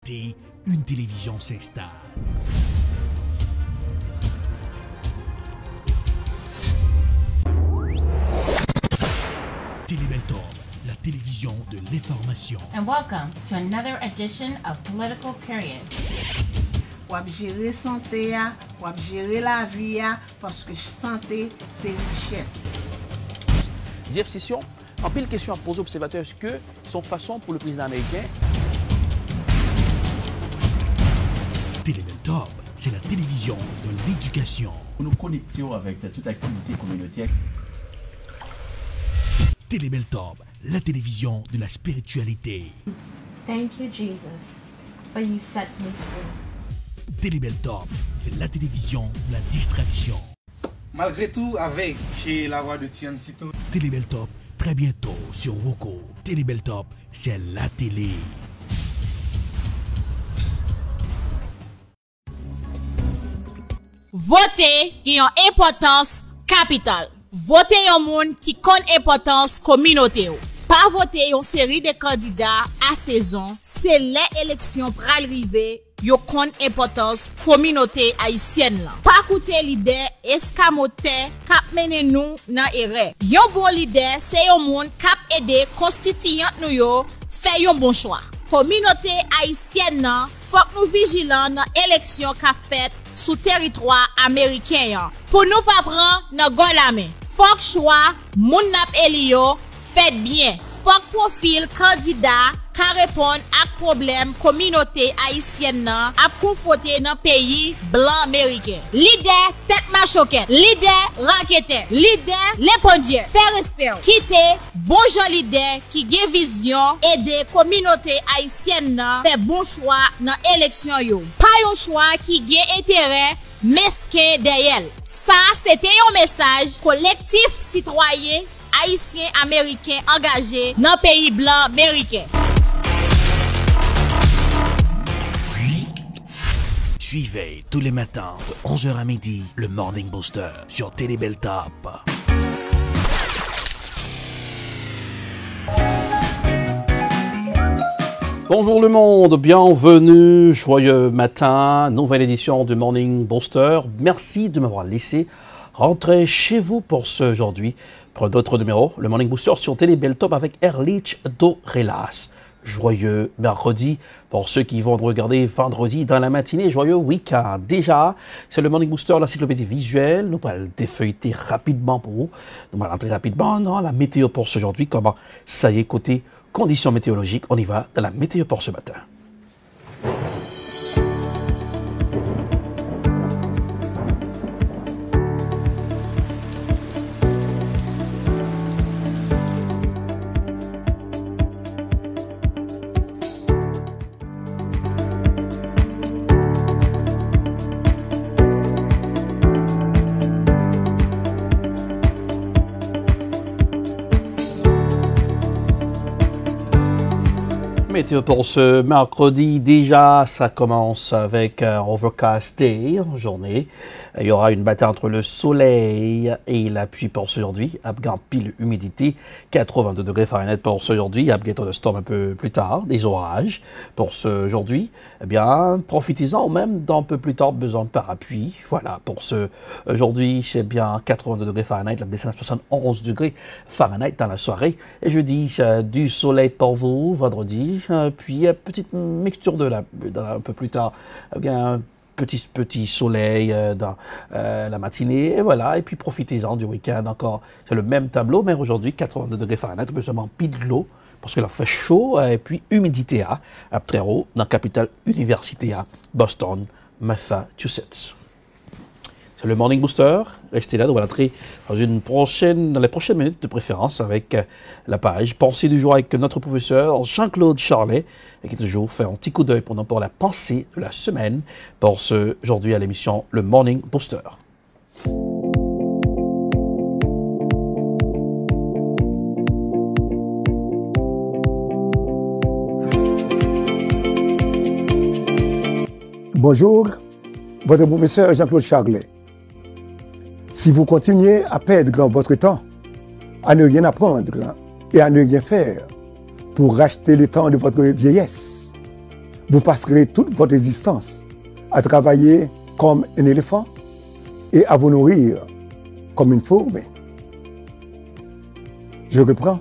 Une télévision s'installe. Télébeltorbe, la télévision de l'information. And welcome to another edition of Political Period. Wap gérer santé, wap gérer la vie, parce que santé, c'est richesse. Jeff Sessions, en pile question à poser aux observateurs, est-ce que son façon pour le président américain? Télébeltorbe, c'est la télévision de l'éducation. Nous nous connections avec toute activité communautaire. Télébeltorbe, la télévision de la spiritualité. Thank you, Jesus, for you set me free. Télébeltorbe, c'est la télévision de la distraction. Malgré tout, avec la voix de Tian Sito. Télébeltorbe, très bientôt sur Woko. Télébeltorbe, c'est la télé. Voter qui a une importance capitale. Voter un monde qui compte importance communauté. Pas voter une série de candidats à saison, c'est l'élection pour arriver, yo compte importance communauté haïtienne là. Pas écouter leader escamoté cap mène nous dans erreur. Yon bon leader, c'est un monde cap aider constituant nous yo faire un bon choix. Communauté haïtienne là, faut que nous vigilant dans élection qu'a fait sous territoire américain pour nous pas prendre dans la main. Faut que choix moun nap elio fait bien. Faut que profil candidat ka répondre à problème communauté haïtienne nan a confronté dans pays blanc américain. Leader tête machoquette, leader raquette, leader l'épondier, fait respect. Quitter bon gens leader qui gen vision aider communauté haïtienne nan fait bon choix dans élection yo. Pas un choix qui gen intérêt mesquin derrière. Ça c'était un message collectif citoyen haïtien américain engagé dans pays blanc américain. Suivez tous les matins de 11h à midi le Morning Booster sur Télébeltorbe. Bonjour le monde, bienvenue, joyeux matin, nouvelle édition du Morning Booster. Merci de m'avoir laissé rentrer chez vous pour ce aujourd'hui. Pour d'autres numéros, le Morning Booster sur Télébeltorbe avec Erlich Dorelas. Joyeux mercredi pour ceux qui vont regarder vendredi dans la matinée. Joyeux week-end. Déjà, c'est le Morning Booster, l'encyclopédie visuelle. Nous allons défeuilleter rapidement pour vous. Nous allons entrer rapidement dans la météo pour ce aujourd'hui. Comment ça y est, côté conditions météorologiques, on y va dans la météo pour ce matin. Météo pour ce mercredi, déjà, ça commence avec un overcast day, journée. Il y aura une bataille entre le soleil et la pluie pour ce aujourd'hui. Abgan pile humidité, 82 degrés Fahrenheit pour ce aujourd'hui. Abgan de storm un peu plus tard, des orages pour ce aujourd'hui. Eh bien, profitez-en même d'un peu plus tard, besoin de parapluie. Voilà, pour ce aujourd'hui, c'est bien 82 degrés Fahrenheit, la baisse à 71 degrés Fahrenheit dans la soirée. Et jeudi, du soleil pour vous, vendredi. Puis petite mixture un peu plus tard, bien petit soleil dans la matinée, et voilà, et puis profitez-en du week-end encore. C'est le même tableau, mais aujourd'hui 82 degrés Fahrenheit, seulement pile de l'eau, parce que là fait chaud, et puis humidité à très haut, dans la capitale université à Boston, Massachusetts. C'est le Morning Booster. Restez là, nous allons entrer dans les prochaines minutes de préférence avec la page Pensée du jour avec notre professeur Jean-Claude Charlet, qui toujours fait un petit coup d'œil pour la pensée de la semaine pour ce aujourd'hui à l'émission Le Morning Booster. Bonjour, votre professeur Jean-Claude Charlet. Si vous continuez à perdre votre temps, à ne rien apprendre et à ne rien faire pour racheter le temps de votre vieillesse, Vous passerez toute votre existence à travailler comme un éléphant et à vous nourrir comme une fourmi. Je reprends.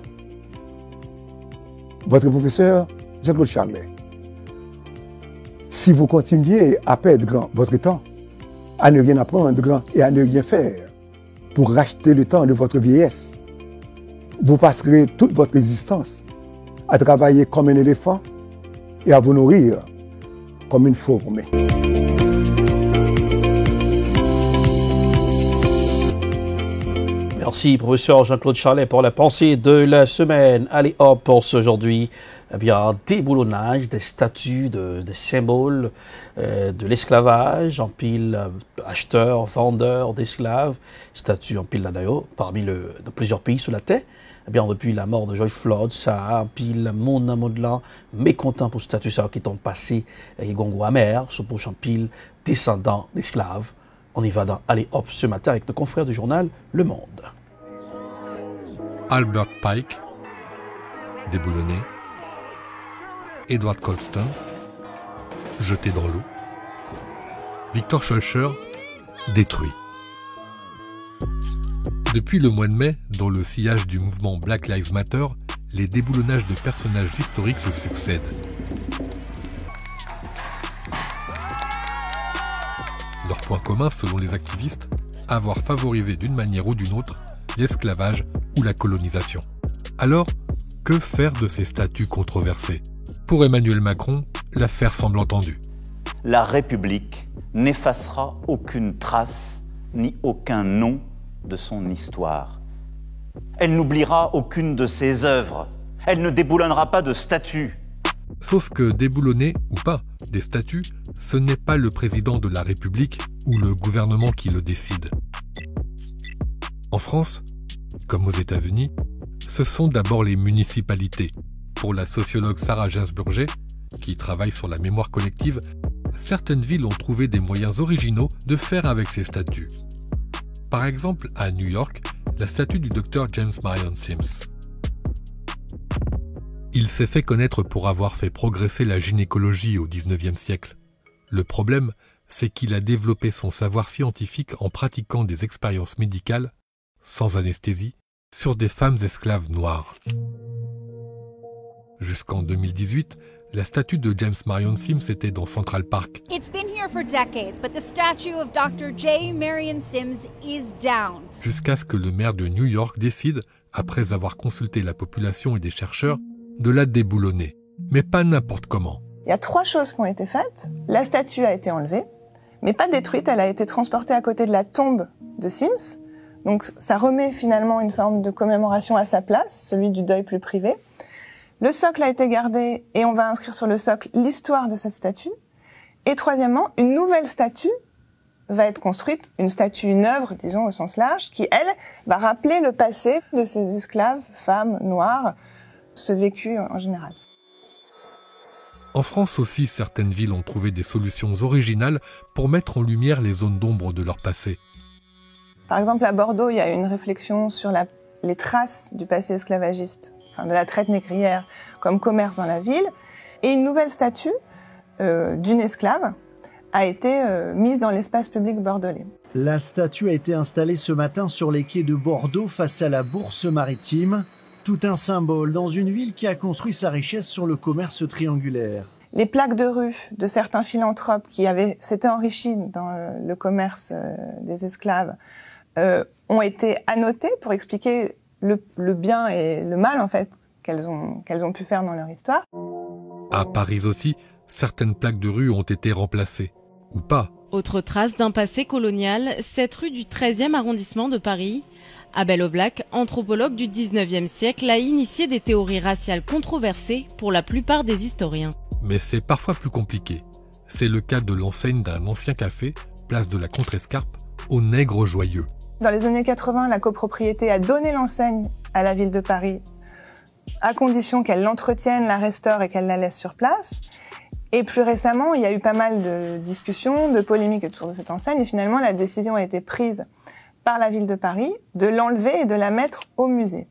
Votre professeur Jean-Claude Charlet. Si vous continuez à perdre votre temps, à ne rien apprendre et à ne rien faire pour racheter le temps de votre vieillesse, vous passerez toute votre existence à travailler comme un éléphant et à vous nourrir comme une fourmi. Merci, professeur Jean-Claude Charlet, pour la pensée de la semaine. Allez hop, pour aujourd'hui, eh bien, déboulonnage des statuts, des symboles de l'esclavage, en pile acheteurs, vendeurs d'esclaves, statuts en pile là d'ailleurs, dans plusieurs pays sur la terre. Eh bien, depuis la mort de George Floyd, ça a en pile mon amour mécontent pour ce statut ça qui est passé et gongo amer, sur pour en pile descendants d'esclaves. On y va dans Allez hop ce matin avec nos confrères du journal Le Monde. Albert Pike, déboulonné. Edward Colston, jeté dans l'eau. Victor Schœlcher, détruit. Depuis le mois de mai, dans le sillage du mouvement Black Lives Matter, les déboulonnages de personnages historiques se succèdent. Leur point commun, selon les activistes, avoir favorisé d'une manière ou d'une autre l'esclavage ou la colonisation. Alors, que faire de ces statuts controversés? Pour Emmanuel Macron, l'affaire semble entendue. La République n'effacera aucune trace ni aucun nom de son histoire. Elle n'oubliera aucune de ses œuvres. Elle ne déboulonnera pas de statues. Sauf que déboulonner ou pas des statuts, ce n'est pas le président de la République ou le gouvernement qui le décide. En France, comme aux États-Unis, ce sont d'abord les municipalités. Pour la sociologue Sarah Gainsbourger, qui travaille sur la mémoire collective, certaines villes ont trouvé des moyens originaux de faire avec ces statues. Par exemple, à New York, la statue du docteur James Marion Sims. Il s'est fait connaître pour avoir fait progresser la gynécologie au XIXe siècle. Le problème, c'est qu'il a développé son savoir scientifique en pratiquant des expériences médicales, sans anesthésie, sur des femmes esclaves noires. Jusqu'en 2018, la statue de James Marion Sims était dans Central Park. It's been here for decades, but the statue of Dr. J. Marion Sims is down. Jusqu'à ce que le maire de New York décide, après avoir consulté la population et des chercheurs, de la déboulonner. Mais pas n'importe comment. Il y a 3 choses qui ont été faites. La statue a été enlevée, mais pas détruite, elle a été transportée à côté de la tombe de Sims. Donc ça remet finalement une forme de commémoration à sa place, celui du deuil plus privé. Le socle a été gardé et on va inscrire sur le socle l'histoire de cette statue. Et troisièmement, une nouvelle statue va être construite, une œuvre, disons au sens large, qui, elle, va rappeler le passé de ces esclaves, femmes, noires, ce vécu en général. En France aussi, certaines villes ont trouvé des solutions originales pour mettre en lumière les zones d'ombre de leur passé. Par exemple, à Bordeaux, il y a une réflexion sur les traces du passé esclavagiste, de la traite négrière comme commerce dans la ville, et une nouvelle statue d'une esclave a été mise dans l'espace public bordelais. La statue a été installée ce matin sur les quais de Bordeaux face à la Bourse maritime. Tout un symbole dans une ville qui a construit sa richesse sur le commerce triangulaire. Les plaques de rue de certains philanthropes qui s'étaient enrichis dans le commerce des esclaves ont été annotées pour expliquer le bien et le mal en fait qu'elles ont pu faire dans leur histoire. À Paris aussi, certaines plaques de rue ont été remplacées, ou pas. Autre trace d'un passé colonial, cette rue du 13e arrondissement de Paris. Abel Oblak, anthropologue du 19e siècle, a initié des théories raciales controversées pour la plupart des historiens. Mais c'est parfois plus compliqué. C'est le cas de l'enseigne d'un ancien café, place de la Contrescarpe, au Nègre Joyeux. Dans les années 80, la copropriété a donné l'enseigne à la ville de Paris, à condition qu'elle l'entretienne, la restaure et qu'elle la laisse sur place. Et plus récemment, il y a eu pas mal de discussions, de polémiques autour de cette enseigne, et finalement la décision a été prise par la ville de Paris de l'enlever et de la mettre au musée.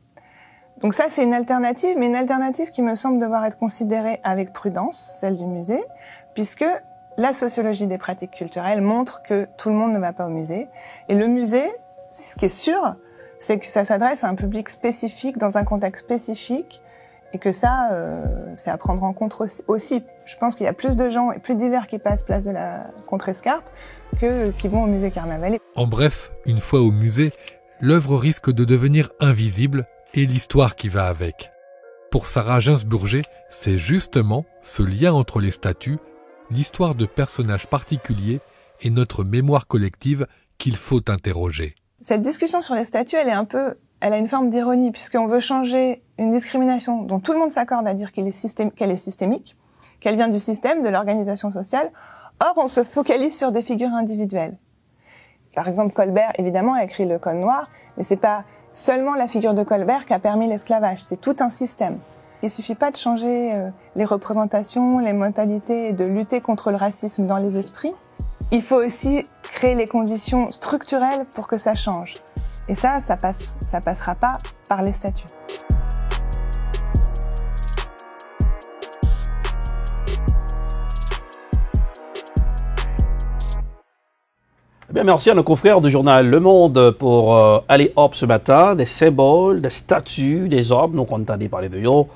Donc ça, c'est une alternative, mais une alternative qui me semble devoir être considérée avec prudence, celle du musée, puisque la sociologie des pratiques culturelles montre que tout le monde ne va pas au musée. Et le musée, ce qui est sûr, c'est que ça s'adresse à un public spécifique, dans un contexte spécifique, et que ça, c'est à prendre en compte aussi. Je pense qu'il y a plus de gens et plus divers qui passent place de la Contrescarpe que qui vont au musée Carnavalet. En bref, une fois au musée, l'œuvre risque de devenir invisible et l'histoire qui va avec. Pour Sarah Gainsbourger, c'est justement ce lien entre les statues, l'histoire de personnages particuliers et notre mémoire collective qu'il faut interroger. Cette discussion sur les statues, elle a une forme d'ironie, puisqu'on veut changer une discrimination dont tout le monde s'accorde à dire qu'elle est systémique, qu'elle vient du système, de l'organisation sociale. Or, on se focalise sur des figures individuelles. Par exemple, Colbert, évidemment, a écrit le Code noir, mais c'est pas seulement la figure de Colbert qui a permis l'esclavage, c'est tout un système. Il suffit pas de changer les représentations, les mentalités et de lutter contre le racisme dans les esprits. Il faut aussi créer les conditions structurelles pour que ça change. Et ça passera pas par les statuts. Bien, merci à nos confrères du journal Le Monde pour aller hop ce matin, des symboles, des statues, des hommes. Donc, on entendait parler de yo.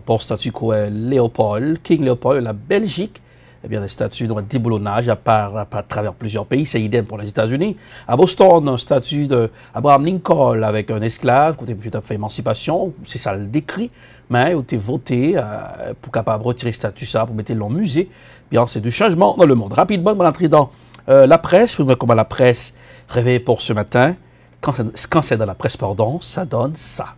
Pour statue quoi Léopold, King Léopold, la Belgique. Eh bien, des statues de déboulonnage à travers plusieurs pays. C'est idem pour les États-Unis. À Boston, une statue d'Abraham Lincoln avec un esclave, qui a fait émancipation. C'est ça le décrit. Mais où tu voté pour capable retirer statue ça, pour mettre le musée. Bien, c'est du changement dans le monde. Rapidement, dans l'entrée dans la presse, comment la presse réveille pour ce matin. Quand c'est dans la presse, pardon, ça donne ça.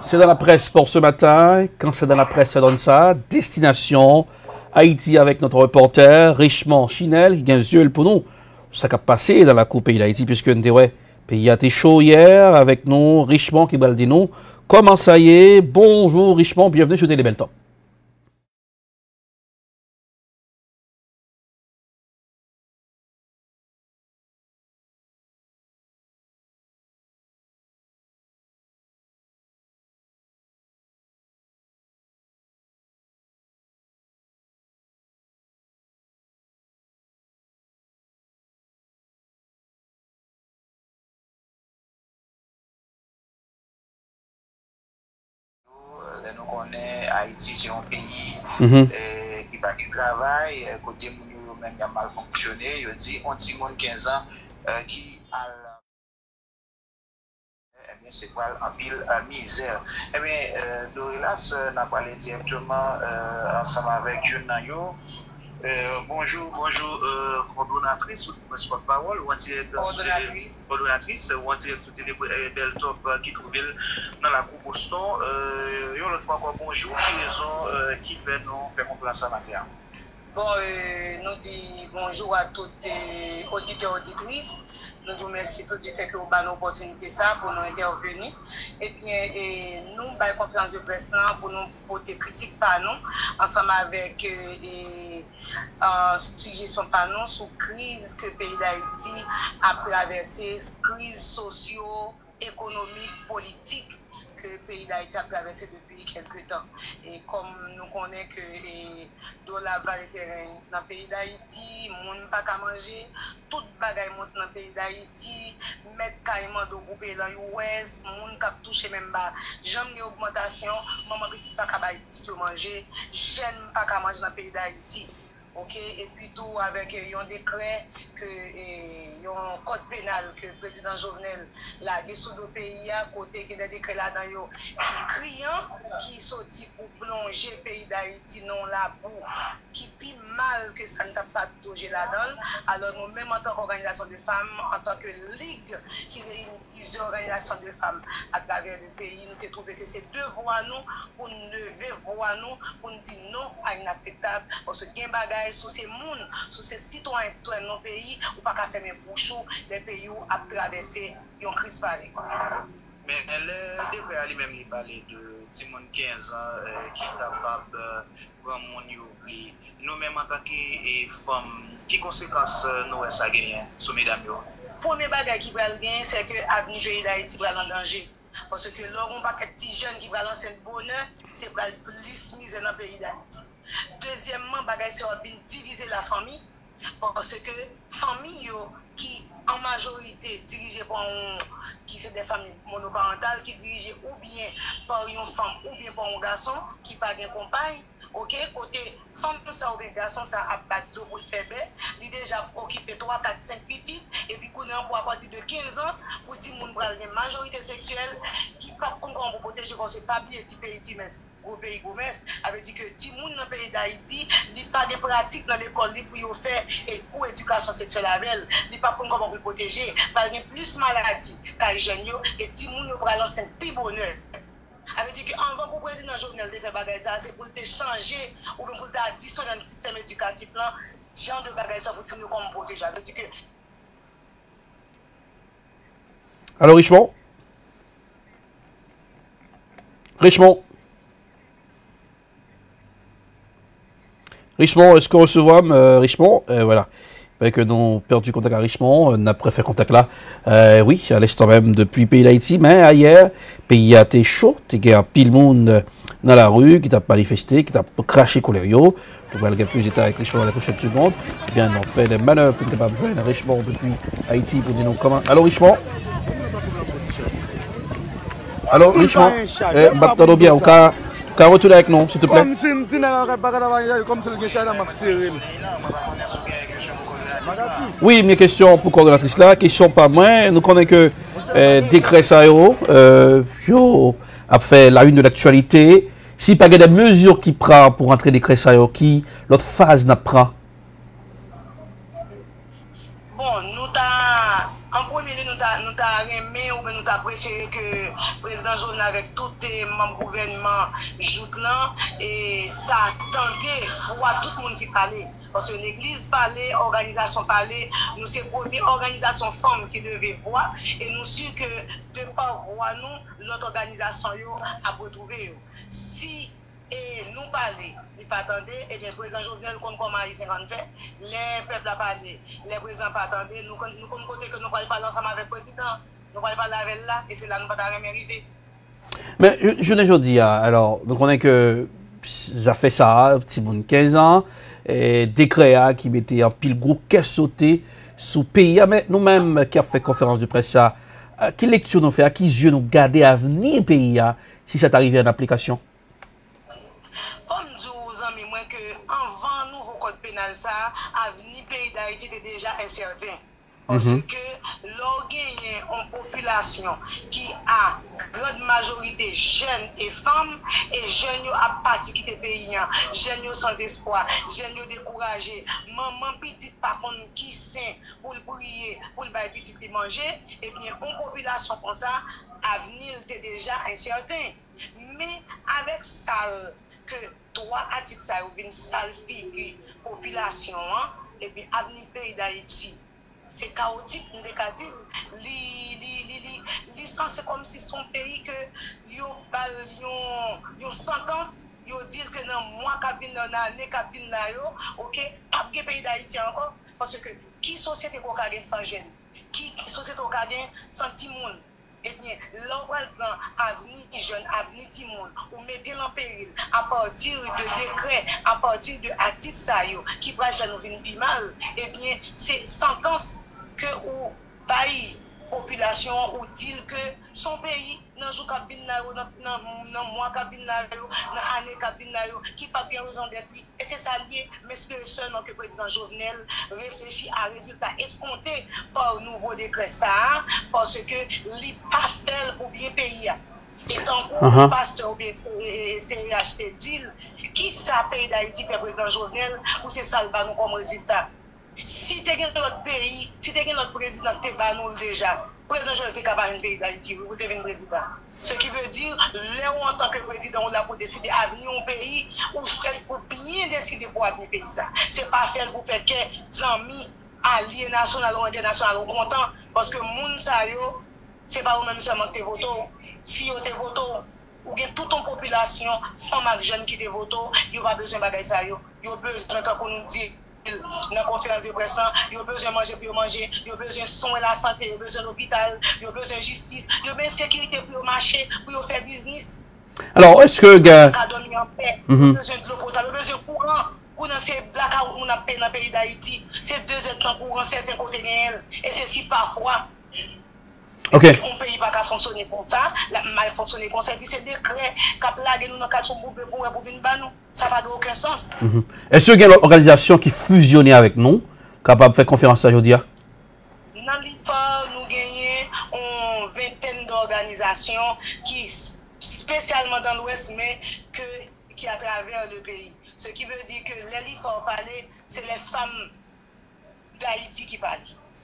C'est dans la presse pour ce matin. Quand c'est dans la presse, ça donne ça. Destination Haïti avec notre reporter Richemont Chinel qui gagne yeux pour nous. Ça a passé dans la Coupe pays d'Haïti puisque nous pays a été chaud hier avec nous. Richemont qui va le dire nous. Comment ça y est? Bonjour Richemont, bienvenue sur Télé Bel Temps. Nous connaissons Haïti, c'est un pays qui n'a pas de travail, côté même a mal fonctionné. Il dit on petit monde 15 ans qui a c'est quoi en pile misère. Eh bien, Dorilas n'a parlé directement ensemble avec une nayo. Bonjour, coordonnatrice ou porte-parole, ou coordonnatrice, ou tout les belles top qui trouvent dans la coupe Boston. L'autre fois encore bonjour, qui raison qui fait nous faire place à matin. Bon, nous disons bonjour à toutes les auditeurs et auditrices. Nous vous remercions pour le fait que vous avez l'opportunité pour nous intervenir. Et puis, nous avons une conférence de presse pour nous porter critique par nous, ensemble avec suggestion par nous sur la crise que le pays d'Haïti a traversée, crise socio-économique, politique que le pays d'Haïti a traversé depuis quelques temps. Et comme nous connaissons que dans la vallée terrain, dans le pays d'Haïti, les gens n'ont pas qu'à manger, tout le bagage monte dans le pays d'Haïti, mettre carrément de groupe dans l'Ouest, les gens qui touché même pas, jamais une augmentation, maman petite pas qu'à manger, jeune pas qu'à manger dans le pays d'Haïti. Ok, et puis tout avec un décret que un code pénal que le président Jovenel l'a dessous du pays à côté que des décrets là-dedans qui criant qui sorti pour plonger le pays d'Haïti non la boue qui pis mal que ça ne t'a pas touché là-dedans. Alors nous même en tant qu'organisation de femmes, en tant que ligue qui réunit plusieurs organisations de femmes à travers le pays, nous avons trouvé que c'est devoir nous pour nous lever voix nous pour nous dire non à inacceptable parce que gain bagaille sur ces monde, sur ces citoyens de nos pays, ou pas qu'à faire mes bouchons des pays où à traverser une crise pareille. Mais le décret à lui-même, il parlait de Timon 15 ans qui est capable de prendre mon oubli. Nous-mêmes, en tant que femmes, qui conséquences nous avons gagné sur mesdames? Premier bagage qui va gagner, c'est que l'avenir pays d'Haïti va en danger. Parce que là, on va pas petits jeunes qui va lancer le bonheur, c'est pour plus misère dans le pays d'Haïti. Deuxièmement, bagage c'est de diviser la famille. Parce que famille qui en majorité dirigées par qui c'est des familles monoparentales qui dirigées ou bien par une femme ou bien par un garçon qui pas de compagne. OK, côté femme ça ou bien garçon ça a pas de pour le faible, il déjà occupé 3 4 5 petits et puis qu'on est pour à partir de 15 ans pour dire moun pral une majorité sexuelle qui pas comprendre pour protéger parce que pas bien petit pays mais au pays commerce avait dit que ti moun dans pays d'Haïti, il pas de pratique dans l'école pour faire et pour éducation sexuelle avec elle, il pas comment pour protéger, pas plus maladie car jeune yo et ti moun yo pral lancer plus bonheur. Avait dit qu'avant pour le président Jovenel de faire bagay ça, c'est pour te changer ou bien pour t'additionner dans le système éducatif là, genre de bagay ça pour te comme protéger. Avait dit que Alors Richemont, est-ce qu'on recevra Richemont voilà. Avec nous avons perdu contact avec Richemont, on a préféré contact là. Oui, à l'instant même depuis le pays d'Haïti, mais ailleurs, le pays a été chaud, il y a un pile monde dans la rue qui t'a manifesté, qui t'a craché Colério. On va regarder plus d'état avec Richemont dans la prochaine seconde. Eh bien, on fait des manœuvres pour ne pas joindre Richemont depuis Haïti pour dire non comment. Allô Richemont? Allô Richemont? M'attendons bien, on va retourner avec nous, s'il te plaît. Oui, mes questions pour coordonnatrice là, question pas moins. Nous connaissons que décret ça a fait la une de l'actualité. Si pas des mesures qui prend pour entrer décret ça qui l'autre phase n'a pas. Bon, nous en premier lieu, nous avons aimé ou nous avons préféré que le président Jovenel avec tous les membres du gouvernement joute là et t'as tenté voir tout le monde qui parlait. Parce que l'église parlait, l'organisation parlait, nous c'est la première organisation femme qui devait voir et nous sommes que de par voir nous, l'autre organisation a retrouvé. Si nous parler, il pas attendre, et bien le président Jovenel comme il s'est fait, les peuples a parlé, les présidents pas attendre, nous comme côté que nous ne parlons pas ensemble avec le président, nous ne parlons pas avec là, et c'est là que nous ne pouvons pas arriver. Mais je ne dis alors, donc on est que ça fait ça, petit monde 15 ans, et décret qui mettait un pile gros caisse sauté sous pays, mais nous-mêmes qui avons fait conférence de presse, quelle lecture nous fait, à qui yeux nous garder à venir pays si ça arrivé en application? Avant nouveau code pénal ça, avenir pays d'Haïti était déjà incertain. Parce que l'on gagne une population qui a grande majorité jeunes et femmes, et jeunes à partir qui te pays, jeunes sans espoir, jeunes découragés, maman petite par contre qui sain pour le prier, pour le bailler petit manger, et bien une population comme ça, avenir était déjà incertain. Mais avec ça, que trois articles ça une sale figure population et puis avenir pays d'Haïti c'est chaotique on décadé li c'est comme si son pays que yo sentence yo dire que dans mois cabine dans année cabine là yo OK pas pays d'Haïti encore parce que qui société qu'on gagne sans jeune qui société qu'on gagne sans petit monde. Eh bien, l'on va prendre avenir jeune, avenir du monde, ou mettez en péril à partir de décrets, à partir de articles qui va jamais venir mal. Eh bien, c'est sentence que ou pays population ou dit que son pays dans jour cabine dans mois cabine dans année cabine qui pas bien raison d'être et c'est ça lié mais c'est seulement que le président Jovenel réfléchit à résultat escompté par nouveau décret ça parce que li pas fait pour bien pays et tant que pasteur ou bien CHT dit qui ça pays d'Haïti pour le président Jovenel ou c'est ça le nous comme résultat. Si tu as notre pays, si tu as notre président, tu as nous déjà. Le président Jovenel est capable de pays d'Haïti, vous devenez président. Ce qui veut dire, là où en tant que président, on a pour décider à venir au pays, ou fait pour bien décider pour venir pays ça. Ce n'est pas faire pour faire que les amis, alliés nationaux ou internationaux sont contents, parce que les gens, ce n'est pas eux-mêmes seulement qui votent. si vous te voté, ou bien toute une population, femmes et jeunes qui te voté, ils n'ont pas besoin de bagages ça, ils ont besoin de nous dire dans la conférence de presse, ils ont besoin de manger pour manger, ils ont besoin de soins et la santé, ils ont besoin d'hôpital, ils ont besoin de justice, ils ont besoin de sécurité pour marcher, pour faire business. Alors, est-ce que... Ils ont besoin de l'eau potable, ils ont besoin de courant. Ou dans ces blackouts où on a payé dans le pays d'Haïti, c'est 2 heures de courant, certains côtés réels. Et c'est si parfois, ok. on ne peut pas fonctionner comme ça, mal fonctionner comme ça, et puis c'est décret qui a plagué nous dans le cadre de pour venir nous. Ça n'a aucun sens. Est-ce qu'il y a une organisation qui fusionne avec nous, capable de faire conférence aujourd'hui? Dans l'IFA, nous gagnons une vingtaine d'organisations qui, spécialement dans l'Ouest, mais qui à travers le pays. Ce qui veut dire que les l'IFA parler, c'est les femmes d'Haïti qui parlent.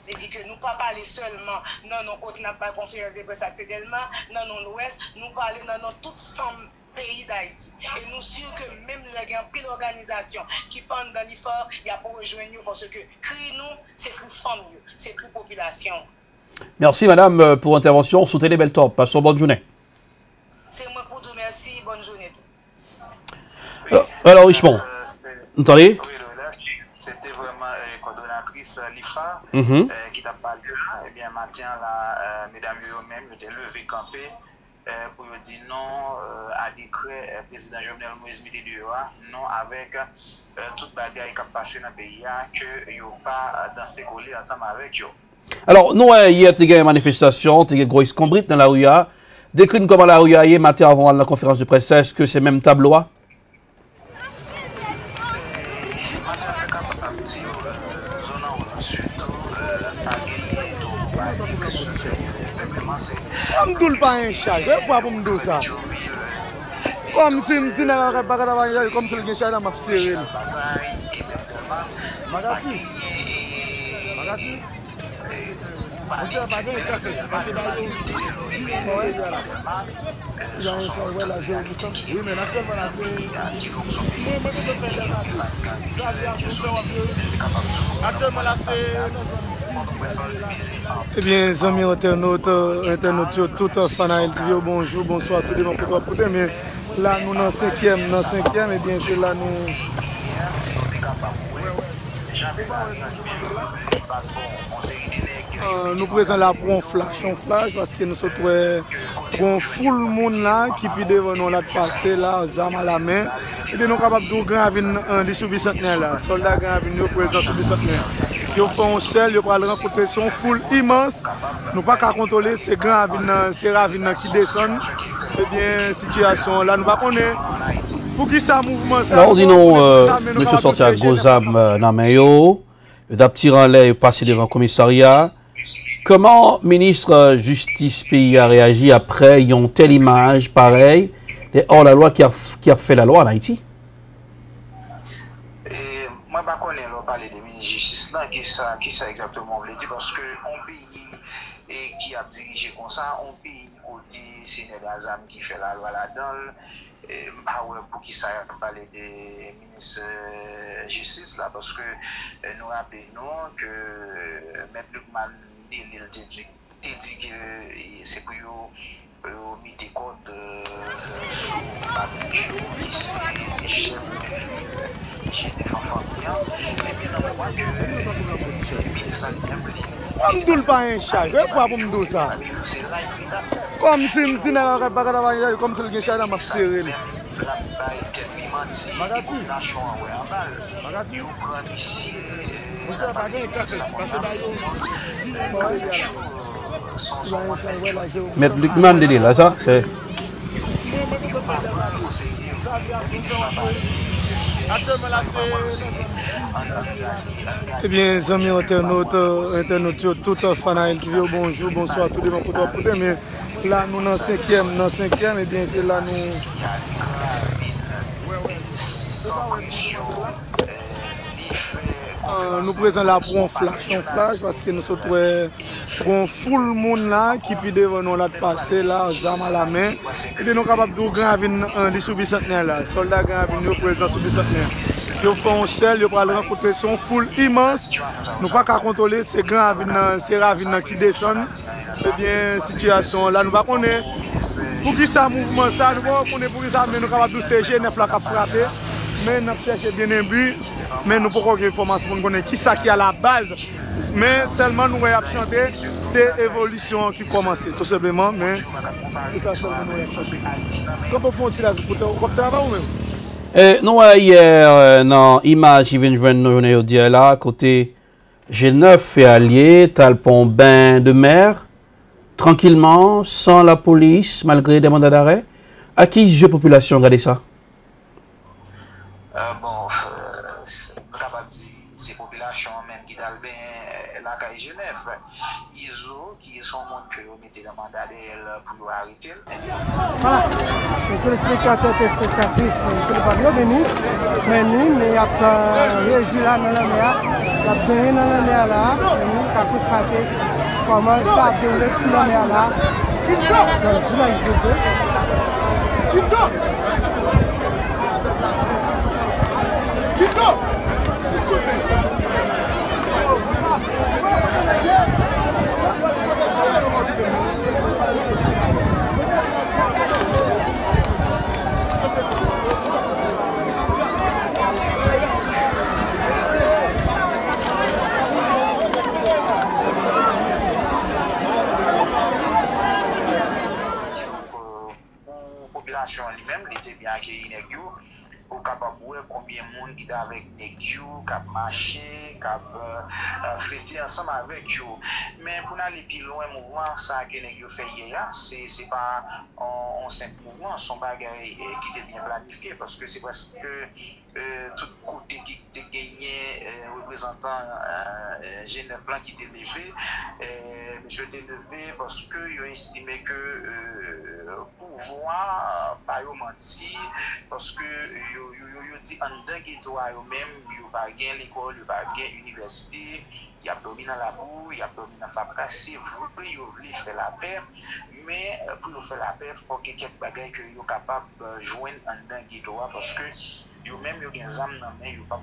Il dit que nous ne pas parler seulement dans nos côtés, n'a pas conférence de presse actuellement, dans l'Ouest, nous parlons dans toutes femmes pays d'Haïti. Et nous sûrs que même les gens, plus d'organisations qui pendent dans l'IFA, il y a pour rejoindre nous parce que cri nous, c'est cri femmes, c'est cri population. Merci madame pour l'intervention sous Télé Belle-Top. Passons bonne journée. C'est moi pour vous merci, bonne journée. Alors Richemont, entendez? C'était vraiment coordonnatrice l'IFA qui t'a parlé là. Eh bien, matin, là, mesdames et eux-mêmes, ils étaient levés, campés pour dire non à décret président Jovenel Moïse Mididioa, non avec toute bagaille qui a passé dans le pays, que ils n'ont pas dansé collé ensemble avec eux. Alors, nous, hier, il y a une manifestation, il y a une grosse combrite dans la rue. Décrire comment la rue hier, matin avant la conférence de presse, est-ce que c'est même tableau? Je ne doule pas un chat, je vais faire pour me dire ça. Comme si je ne disais pas comme si je ne chat dans ma série. Magati. Magati. Eh bien, les amis internautes, tout fan à LTV, bonjour, bonsoir, tout le monde pour toi. Mais là, nous dans 5e, et bien c'est là nous. Nous présentons là pour un flash parce que nous sommes pour un full monde là qui peut devant nous là de passer là, armes à la main. Et bien nous sommes capables de gravir sur le bicentenaire là. Soldats gravir nous présents sur le bicentenaire. Ils font un seul, ils prennent rencontrer son foule immense. Nous ne pouvons pas contrôler ces grands ravines qui descendent. Eh bien, situation là, nous ne pouvons pas connaître. Pour qui ça mouvement ça? Alors, dis-nous, monsieur Santiago Gozam Namayo, le petit relais est passé devant le commissariat. Comment le ministre Justice Pays a réagi après ils ont telle image pareille et hors la loi qui a fait la loi en Haïti? Moi, je ne connais pas parler de ministre Justice là, qui ça exactement veut dire parce que un pays qui a dirigé comme ça, un pays côté Sénégal Gazam qui fait la loi là-dedans. Pour qui ça parler des ministres justice là parce que nous rappelons que M. Lukman dit que c'est pour mettre des codes sur les chefs des enfants et bien on voit que le ministre je ne doule pas un chat, je vais faire pour me dire ça. Comme si je ne disais pas comme si je ne chat dans ma série. Magati. Magati. Maître Lukman dit là, ça c'est. Eh bien, les amis internautes, tout fan à LTV, bonjour, bonsoir, tout le monde pour toi. Mais là, nous dans 5e, et bien c'est là nous. Nous présentons là pour un flash parce que nous sommes pour un full monde là qui peut devant nous là de passer là, armes à la main. Et bien nous sommes capables de gravir sur le bicentenaire là. Soldats gravir nous présents sur le bicentenaire. Ils font un sel, ils vont rencontrer son foule immense. Nous pas qu'à contrôler ces grands ravines qui descendent. C'est bien situation là. Nous pas connaître pour qui ça mouvement ça, nous pas connaître pour qui ça, mais nous capables de CG 9 là qui a frappé. Mais nous cherchons bien un but, mais nous pas avoir information pour connaître qui ça qui est à la base. Mais seulement nous avons chanté, c'est l'évolution qui commence, tout simplement. Mais c'est ça seulement nous avons chanté. Comment font-ils la vie pour travailler ou même? Nous, hier, dans l'image qui vient de joindre nous là, à côté G9 et Allier, tu as le pont bain de mer, tranquillement, sans la police, malgré des mandats d'arrêt. À qui la population regarde ça? Bon, c'est la population même qui a la caille Genève. ISO, qui sont monde que vous mettez dans mandat pour arrêter. Voilà, les téléspectateurs et téléspectatrices, je ne pas venir, mais nous, il y a régi là dans la mer, il y a bien dans la mer là, et nous, on a constaté comment ça a déroulé sur la mer là. Population lui-même, il était bien accueilli pour capable voir combien de monde qui est avec Negio, qui a marché, qui a fêté ensemble avec eux. Mais pour aller plus loin, le mouvement, ça que Negio fait hier, c'est pas un simple mouvement, son bagage qui est bien planifié parce que c'est parce que tout côté qui a gagné représentant G9 Plan qui était levé, monsieur était levé parce qu'il a estimé que pouvoir pas menti parce que yo dit en dedans ghetto yo même yo pas gain l'école yo pas gain université il y a dormi dans la boue il y a dormi dans fabrique c'est vrai yo voulait faire la paix mais pour faire la paix faut que quelques bagages que yo capable joindre en dedans ghetto parce que yo même yo gen zam nan men yo pas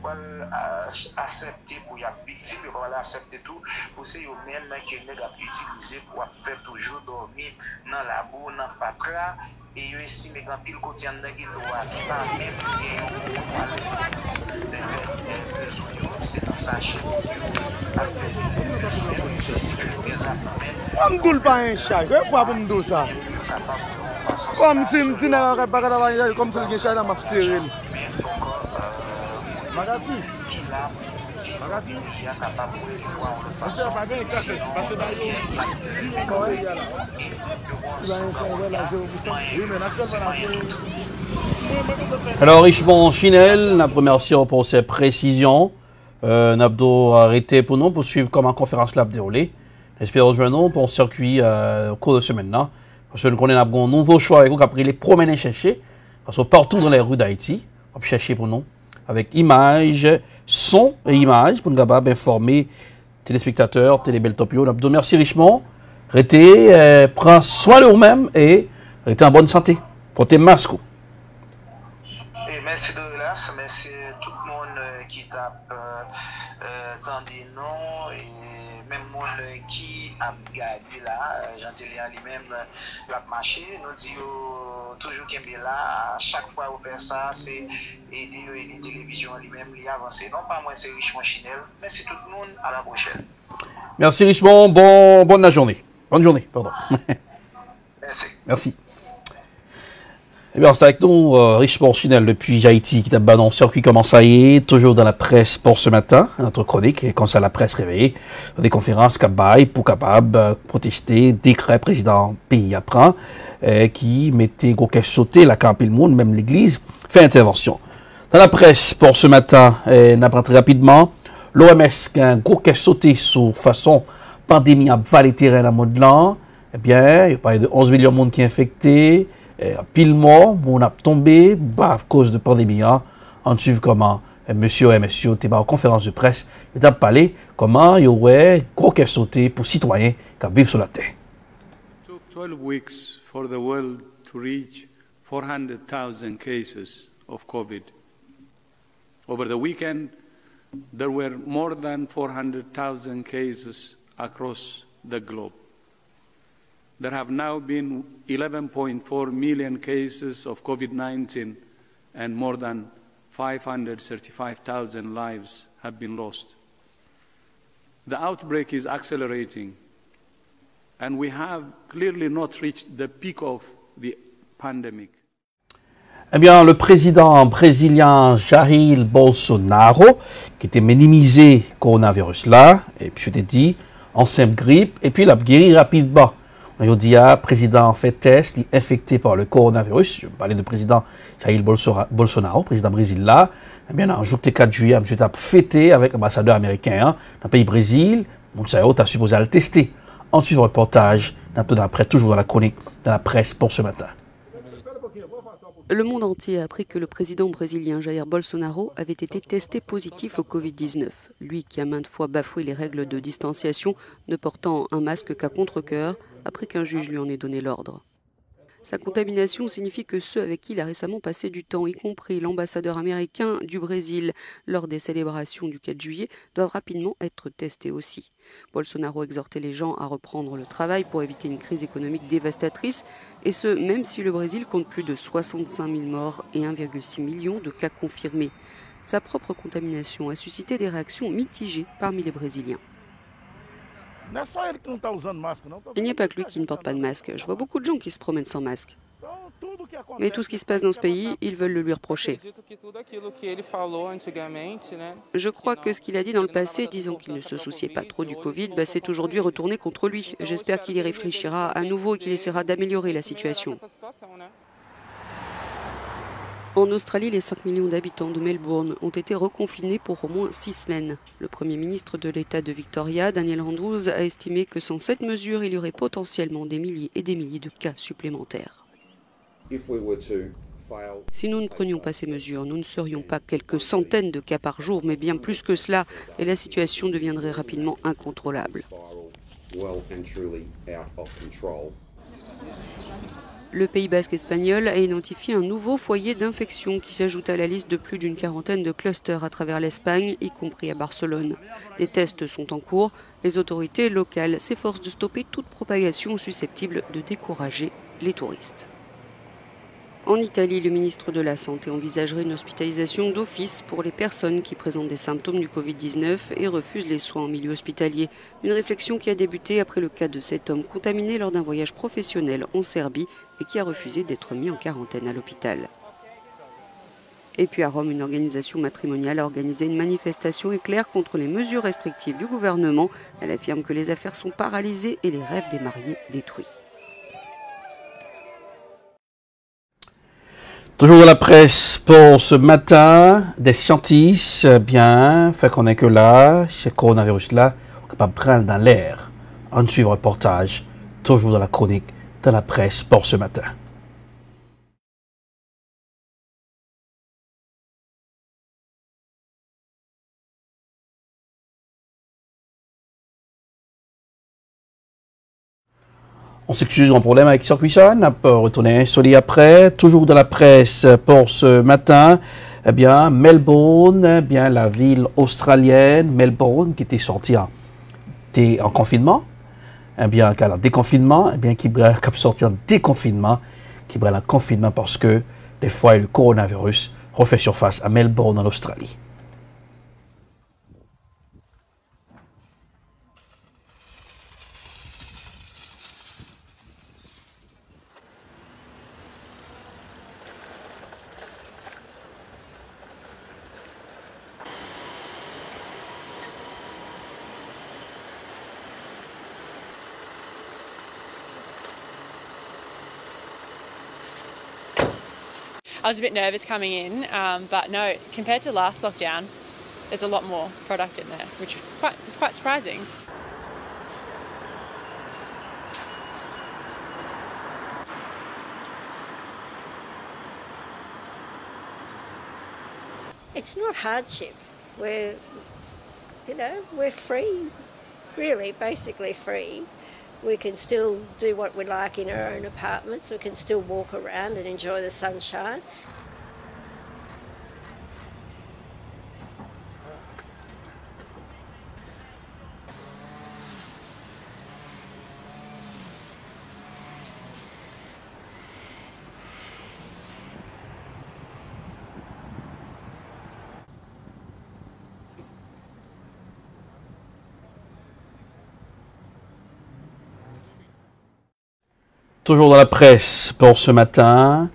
accepter pour y a victime yo pas accepter tout pour c'est yo même que nèg a utiliser pour faire toujours dormir dans la boue dans fatra et yo estime qu'en pile côté en dedans ghetto pas même c'est dans sa chaîne on ne pas un charge, il faut pas me dire ça. Comme si je n'avais pas de comme si je n'avais pas de serrer. Magati. Alors, Richemont Chinel, la première séance pour ses précisions. Nabdo arrêté pour nous pour suivre comment la conférence l'a déroulée. Espérons joindre pour un circuit au cours de semaine là. Parce que nous connaissons un nouveau choix avec nous qui a pris les promener chercher. Parce que partout dans les rues d'Haïti, on peut chercher pour nous. Avec images, son et images pour nous capable informer téléspectateurs, Télébel-Topio. Nabdo, merci Richemont. Restez, prends soin de vous-même et restez en bonne santé. Portez masque. Merci de là, merci tout le monde qui tape tendez non et même monde qui a gardé là, Jean-Télé lui-même la marché, nous dit toujours qu'il est là, à chaque fois vous faites ça, c'est aider les télévisions lui-même lui avancer. Non pas moi c'est Richemont Chinel, mais c'est tout le monde à la prochaine. Merci Richemont, bonne journée. Bonne journée, pardon. Merci. Merci. Eh bien, c'est avec nous, Richemont Chinel depuis Haïti, qui t'a dans le circuit comment ça y est, toujours dans la presse pour ce matin, notre chronique, et quand ça la presse réveillée, des conférences cabaye pour capable protester, décret président pays apprend, qui mettait gros cache sauter la campagne le monde, même l'église, fait intervention. Dans la presse pour ce matin, on apprend très rapidement, l'OMS qui a un gros cache sauté sur façon pandémie à valer terrain à mode là, eh bien, il y a pas de 11 millions de monde qui est infecté, pile mort, on a tombé à cause de pandémie. On suit comment monsieur était en conférence de presse, il a parlé comment il y aurait gros caisse sauté pour citoyens qui vivent sur la terre. It took 12 weeks for the world to reach 400,000 cases of COVID. Over the weekend, there were more than 400,000 cases across the globe. There have now been 11.4 million cases of COVID-19 and more than 535,000 lives have been lost. The outbreak is accelerating, and we have clearly not reached the peak of the pandemic. Eh bien, le président brésilien Jair Bolsonaro, qui était minimisé coronavirus là, et puis je t'ai dit, enceinte grippe, et puis il a guéri rapidement. On a dit, le président fait test, il est infecté par le coronavirus. Je parlais du président Jair Bolsonaro, président Brésil là. Eh bien, un jour le 4 juillet, M. a fêté avec l'ambassadeur américain dans le pays Brésil. Bolsonaro a supposé le tester. En suivant le reportage, d'après toujours dans la chronique de la presse pour ce matin. Le monde entier a appris que le président brésilien Jair Bolsonaro avait été testé positif au Covid-19. Lui qui a maintes fois bafoué les règles de distanciation, ne portant un masque qu'à contre-cœur, après qu'un juge lui en ait donné l'ordre. Sa contamination signifie que ceux avec qui il a récemment passé du temps, y compris l'ambassadeur américain du Brésil, lors des célébrations du 4 juillet, doivent rapidement être testés aussi. Bolsonaro exhortait les gens à reprendre le travail pour éviter une crise économique dévastatrice, et ce, même si le Brésil compte plus de 65 000 morts et 1,6 million de cas confirmés. Sa propre contamination a suscité des réactions mitigées parmi les Brésiliens. Il n'y a pas que lui qui ne porte pas de masque. Je vois beaucoup de gens qui se promènent sans masque. Mais tout ce qui se passe dans ce pays, ils veulent le lui reprocher. Je crois que ce qu'il a dit dans le passé, disant qu'il ne se souciait pas trop du Covid, c'est aujourd'hui retourné contre lui. J'espère qu'il y réfléchira à nouveau et qu'il essaiera d'améliorer la situation. En Australie, les 5 millions d'habitants de Melbourne ont été reconfinés pour au moins 6 semaines. Le Premier ministre de l'État de Victoria, Daniel Andrews, a estimé que sans cette mesure, il y aurait potentiellement des milliers et des milliers de cas supplémentaires. Si nous ne prenions pas ces mesures, nous ne serions pas quelques centaines de cas par jour, mais bien plus que cela, et la situation deviendrait rapidement incontrôlable. Le Pays basque espagnol a identifié un nouveau foyer d'infection qui s'ajoute à la liste de plus d'une quarantaine de clusters à travers l'Espagne, y compris à Barcelone. Des tests sont en cours. Les autorités locales s'efforcent de stopper toute propagation susceptible de décourager les touristes. En Italie, le ministre de la Santé envisagerait une hospitalisation d'office pour les personnes qui présentent des symptômes du Covid-19 et refusent les soins en milieu hospitalier. Une réflexion qui a débuté après le cas de cet homme contaminé lors d'un voyage professionnel en Serbie et qui a refusé d'être mis en quarantaine à l'hôpital. Et puis à Rome, une organisation matrimoniale a organisé une manifestation éclair contre les mesures restrictives du gouvernement. Elle affirme que les affaires sont paralysées et les rêves des mariés détruits. Toujours de la presse pour ce matin, des scientifiques fait qu'on est que là, ce coronavirus-là, on est capable de prendre dans l'air. On suit le reportage, toujours dans la chronique de la presse pour ce matin. On s'excuse, on a un problème avec Circuition, on peut retourner solide après. Toujours de la presse pour ce matin, eh bien, Melbourne, eh bien, la ville australienne, Melbourne, qui était sortie en confinement, eh bien, en déconfinement, eh bien, qui va sortir en déconfinement, qui va en confinement parce que des fois, le coronavirus refait surface à Melbourne, en Australie. I was a bit nervous coming in, but no, compared to last lockdown, there's a lot more product in there, which was quite surprising. It's not hardship. We're free, really, basically free. We can still do what we like in our own apartments. We can still walk around and enjoy the sunshine. Toujours dans la presse pour ce matin,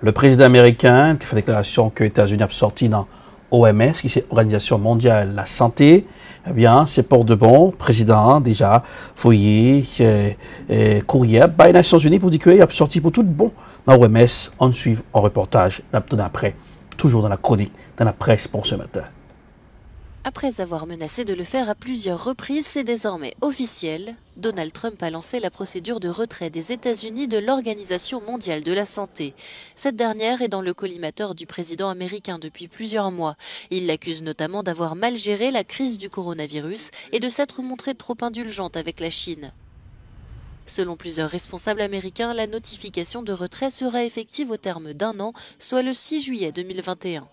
le président américain qui fait déclaration que les États-Unis ont sorti dans OMS, qui c'est l'Organisation mondiale de la santé. Eh bien, c'est pour de bon. Président, déjà, foyer, courrier, les Nations Unies pour dire qu'il a sorti pour tout bon dans OMS. On suit en reportage d'après, toujours dans la chronique, dans la presse pour ce matin. Après avoir menacé de le faire à plusieurs reprises, c'est désormais officiel. Donald Trump a lancé la procédure de retrait des États-Unis de l'Organisation mondiale de la santé. Cette dernière est dans le collimateur du président américain depuis plusieurs mois. Il l'accuse notamment d'avoir mal géré la crise du coronavirus et de s'être montrée trop indulgente avec la Chine. Selon plusieurs responsables américains, la notification de retrait sera effective au terme d'un an, soit le 6 juillet 2021.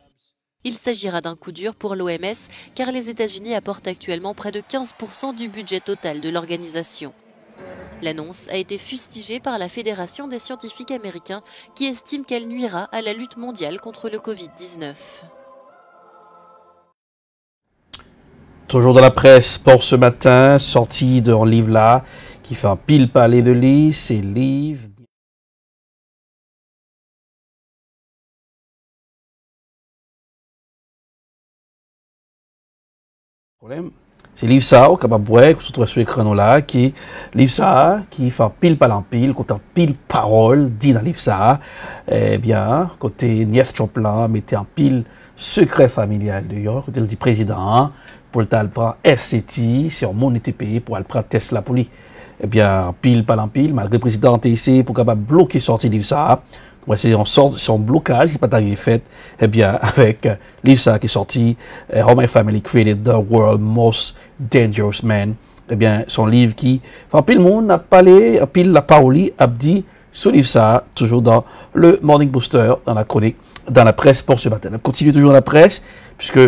Il s'agira d'un coup dur pour l'OMS, car les États-Unis apportent actuellement près de 15% du budget total de l'organisation. L'annonce a été fustigée par la Fédération des scientifiques américains, qui estime qu'elle nuira à la lutte mondiale contre le Covid-19. Toujours dans la presse pour ce matin, sortie d'un livre là, qui fait un pile palais de livres, c'est livre. C'est livre ça, capable de voir, que se trouve sur l'écran là, qui livre ça, qui fait pile par en pile, quand pile parole dit dans livre ça, eh bien, côté Nief Choplan, mettez en pile secret familial d'ailleurs, côté le dit président, pour le temps, prend SCT, c'est un monde été payé pour le prendre Tesla pour lui. Eh bien, pile par en pile, malgré le président TC, pour capable bloquer sortie livre ça. Ouais, c'est son blocage qui n'est pas arrivé fait, eh bien, avec Lisa qui est sorti, How My Family Created the World's Most Dangerous Man, eh bien, son livre qui, enfin, pile le monde a parlé, pile la parole, a dit, ce livre ça, toujours dans le Morning Booster, dans la chronique, dans la presse pour ce matin. On continue toujours dans la presse, puisque,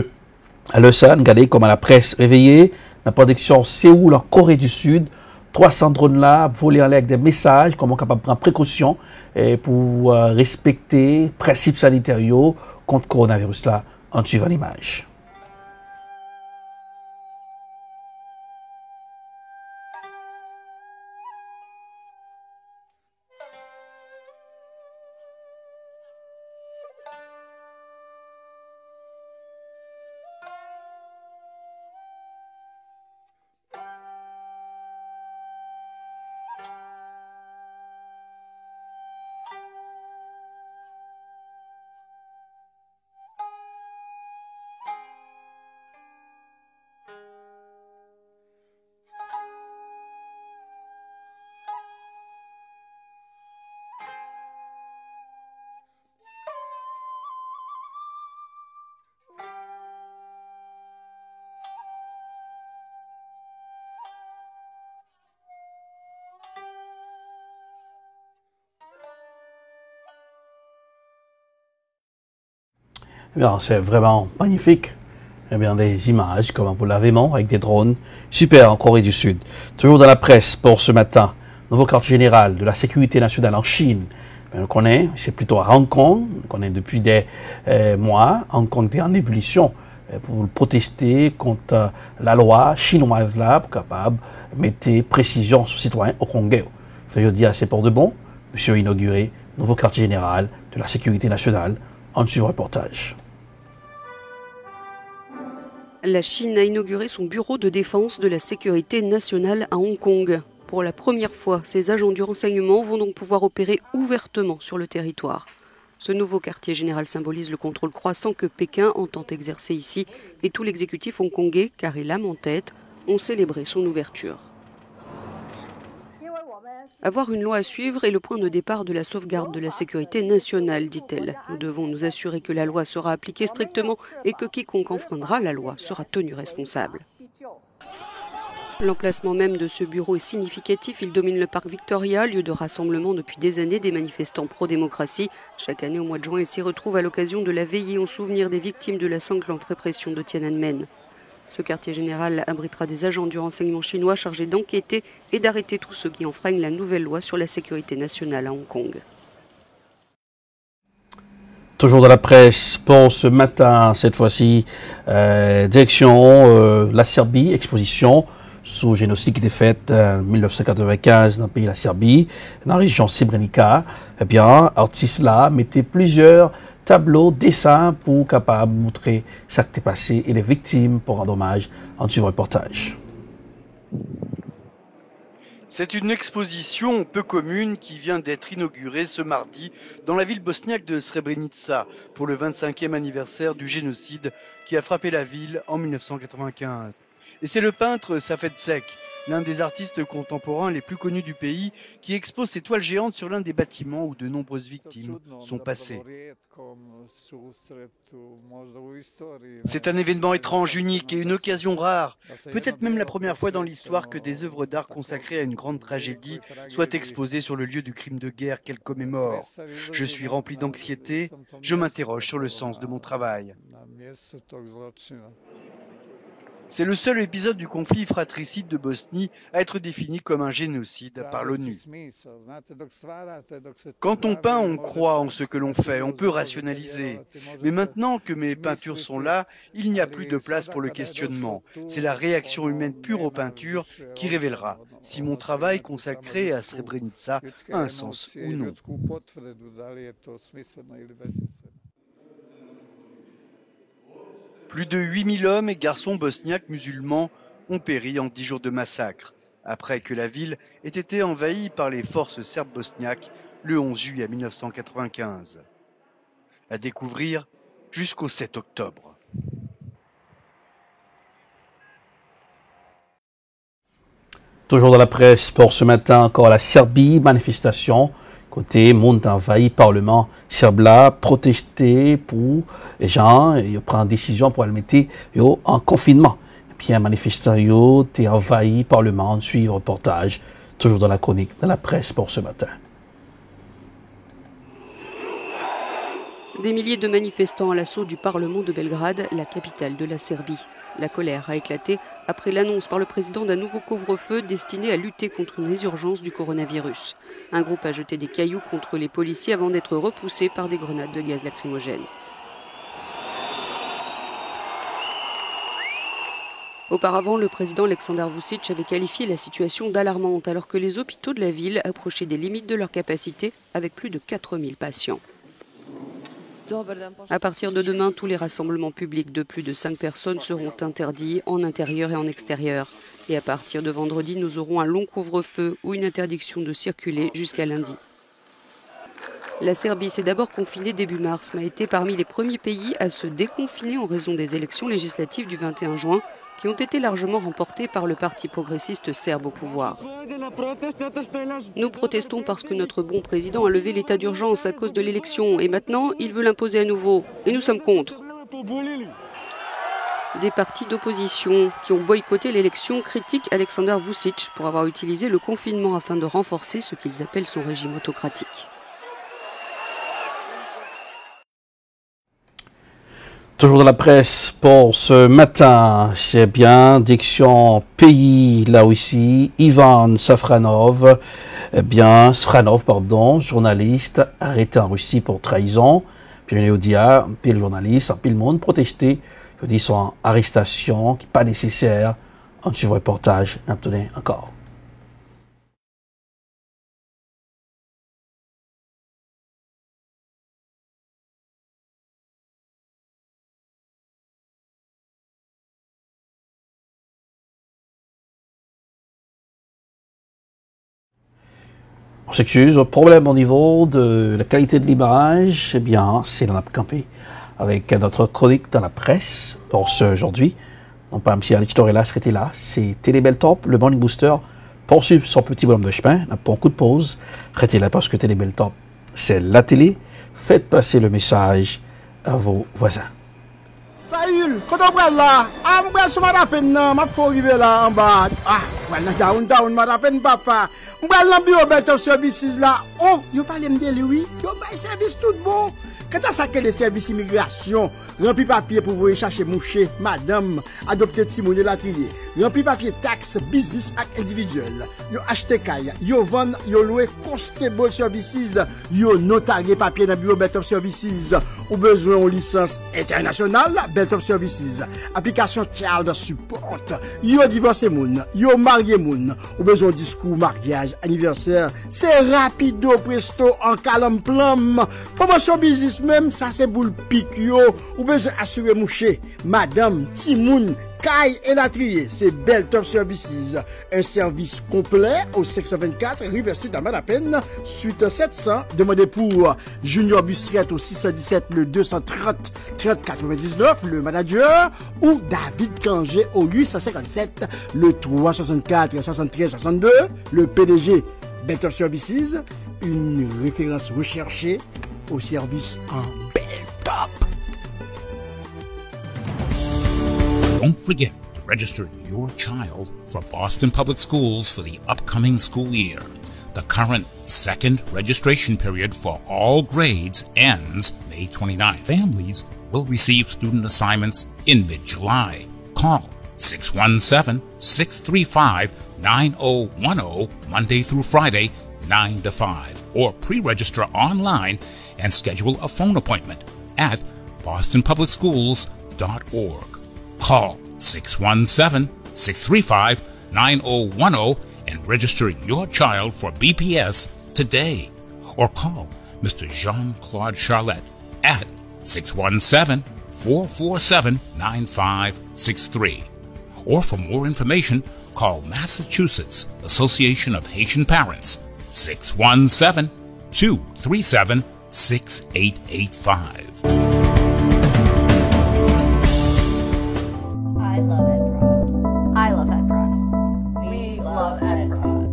à l'ESA, regardez comment la presse réveillée, la production Séoul en Corée du Sud, 300 drones là, volés en l'air avec des messages, comment capable de prendre précaution pour respecter les principes sanitaires contre le coronavirus là, en suivant l'image. C'est vraiment magnifique. Eh bien, des images, comme vous l'avez vu, avec des drones. Super en Corée du Sud. Toujours dans la presse pour ce matin. Nouveau quartier général de la sécurité nationale en Chine. On connaît, c'est plutôt à Hong Kong. On connaît depuis des mois. Hong Kong était en ébullition pour protester contre la loi chinoise là, pour capable de mettre précision sur les citoyens au Congo. Ça veut dire c'est pour de bon. Monsieur a inauguré nouveau quartier général de la sécurité nationale. En suivant le reportage. La Chine a inauguré son bureau de défense de la sécurité nationale à Hong Kong. Pour la première fois, ces agents du renseignement vont donc pouvoir opérer ouvertement sur le territoire. Ce nouveau quartier général symbolise le contrôle croissant que Pékin entend exercer ici et tout l'exécutif hongkongais, car il lame en tête, ont célébré son ouverture. Avoir une loi à suivre est le point de départ de la sauvegarde de la sécurité nationale, dit-elle. Nous devons nous assurer que la loi sera appliquée strictement et que quiconque enfreindra la loi sera tenu responsable. L'emplacement même de ce bureau est significatif. Il domine le parc Victoria, lieu de rassemblement depuis des années des manifestants pro-démocratie. Chaque année au mois de juin, ils s'y retrouvent à l'occasion de la veillée en souvenir des victimes de la sanglante répression de Tiananmen. Ce quartier général abritera des agents du renseignement chinois chargés d'enquêter et d'arrêter tous ceux qui enfreignent la nouvelle loi sur la sécurité nationale à Hong Kong. Toujours dans la presse pour ce matin, cette fois-ci, direction la Serbie, exposition sous génocide qui était fait en 1995 dans le pays de la Serbie, dans la région Srebrenica. Eh bien, l'artiste là mettait plusieurs tableaux, dessins pour capable montrer ce qui était passé et les victimes pour rendre hommage en suivant le reportage. C'est une exposition peu commune qui vient d'être inaugurée ce mardi dans la ville bosniaque de Srebrenica pour le 25e anniversaire du génocide qui a frappé la ville en 1995. Et c'est le peintre Safet Sek, l'un des artistes contemporains les plus connus du pays, qui expose ses toiles géantes sur l'un des bâtiments où de nombreuses victimes sont passées. C'est un événement étrange, unique et une occasion rare, peut-être même la première fois dans l'histoire que des œuvres d'art consacrées à une grande tragédie soient exposées sur le lieu du crime de guerre qu'elle commémore. Je suis rempli d'anxiété, je m'interroge sur le sens de mon travail. C'est le seul épisode du conflit fratricide de Bosnie à être défini comme un génocide par l'ONU. Quand on peint, on croit en ce que l'on fait, on peut rationaliser. Mais maintenant que mes peintures sont là, il n'y a plus de place pour le questionnement. C'est la réaction humaine pure aux peintures qui révélera si mon travail consacré à Srebrenica a un sens ou non. Plus de 8000 hommes et garçons bosniaques musulmans ont péri en 10 jours de massacre, après que la ville ait été envahie par les forces serbes bosniaques le 11 juillet 1995. À découvrir jusqu'au 7 octobre. Toujours dans la presse pour ce matin, encore la Serbie, manifestation. Côté monde envahi Parlement serbe protester pour les gens et prendre décision pour le mettre en confinement. Et puis un manifestant été envahi Parlement, suivre reportage, toujours dans la chronique, dans la presse pour ce matin. Des milliers de manifestants à l'assaut du Parlement de Belgrade, la capitale de la Serbie. La colère a éclaté après l'annonce par le président d'un nouveau couvre-feu destiné à lutter contre une résurgence du coronavirus. Un groupe a jeté des cailloux contre les policiers avant d'être repoussé par des grenades de gaz lacrymogène. Auparavant, le président Aleksandar Vučić avait qualifié la situation d'alarmante alors que les hôpitaux de la ville approchaient des limites de leur capacité avec plus de 4000 patients. À partir de demain, tous les rassemblements publics de plus de 5 personnes seront interdits en intérieur et en extérieur. Et à partir de vendredi, nous aurons un long couvre-feu ou une interdiction de circuler jusqu'à lundi. La Serbie s'est d'abord confinée début mars, mais a été parmi les premiers pays à se déconfiner en raison des élections législatives du 21 juin, qui ont été largement remportées par le parti progressiste serbe au pouvoir. Nous protestons parce que notre bon président a levé l'état d'urgence à cause de l'élection et maintenant il veut l'imposer à nouveau et nous sommes contre. Des partis d'opposition qui ont boycotté l'élection critiquent Aleksandar Vučić pour avoir utilisé le confinement afin de renforcer ce qu'ils appellent son régime autocratique. Toujours dans la presse pour ce matin, c'est bien diction pays là aussi, Ivan Safronov, journaliste arrêté en Russie pour trahison. Puis il y a le journaliste, puis le monde protesté, il dit son arrestation qui n'est pas nécessaire. On suit le reportage, encore. On s'excuse, le problème au niveau de la qualité de l'image, eh bien, c'est dans la campé avec notre chronique dans la presse pour ce aujourd'hui. Donc, pas M. Alichtorella serait là, c'est Télébel Top, le Morning Booster, poursuivre son petit bonhomme de chemin, un bon coup de pause. Restez là parce que Télébel Top, c'est la télé. Faites passer le message à vos voisins. Saül, quand on va là, je vais me peine, je vais arriver là en bas. Voilà, down, je vais peine, papa. Je vais aller dans le bureau de services là. Oh, yo parle m'dele oui, yo bay service tout bon. Quand ça que des services immigration, rempli papier pour vous chercher moucher, madame, adopter Timon de la trier, rempli papier taxe, business ak individuel, yo acheter kaya, yo vend, yo louer constable services, yo notarier papier dans bureau Belt of Services, ou besoin en licence internationale, Belt of Services, application child support, yo divorcé moun, yo marié moun, ou besoin discours mariage, anniversaire, c'est rapido presto en calme plum, promotion business même ça c'est boule pique yo ou besoin assurer moucher madame Timoun Kai et la trier c'est Belt of Services un service complet au 624 River Street à Manapen suite 700 demandez pour Junior Busseret au 617 le 230 30 99 le manager ou David Kangé au 857 le 364 73 62 le PDG Belt of Services une référence recherchée au service en bel top. Don't forget to register your child for Boston Public Schools for the upcoming school year. The current second registration period for all grades ends May 29th. Families will receive student assignments in mid-July. Call 617-635-9010 Monday through Friday, 9 to 5, or pre-register online and schedule a phone appointment at bostonpublicschools.org. Call 617-635-9010 and register your child for BPS today. Or call Mr. Jean-Claude Charlotte at 617-447-9563. Or for more information, call Massachusetts Association of Haitian Parents 617-237-6885. I love EdProd. I love EdProd. We love EdProd.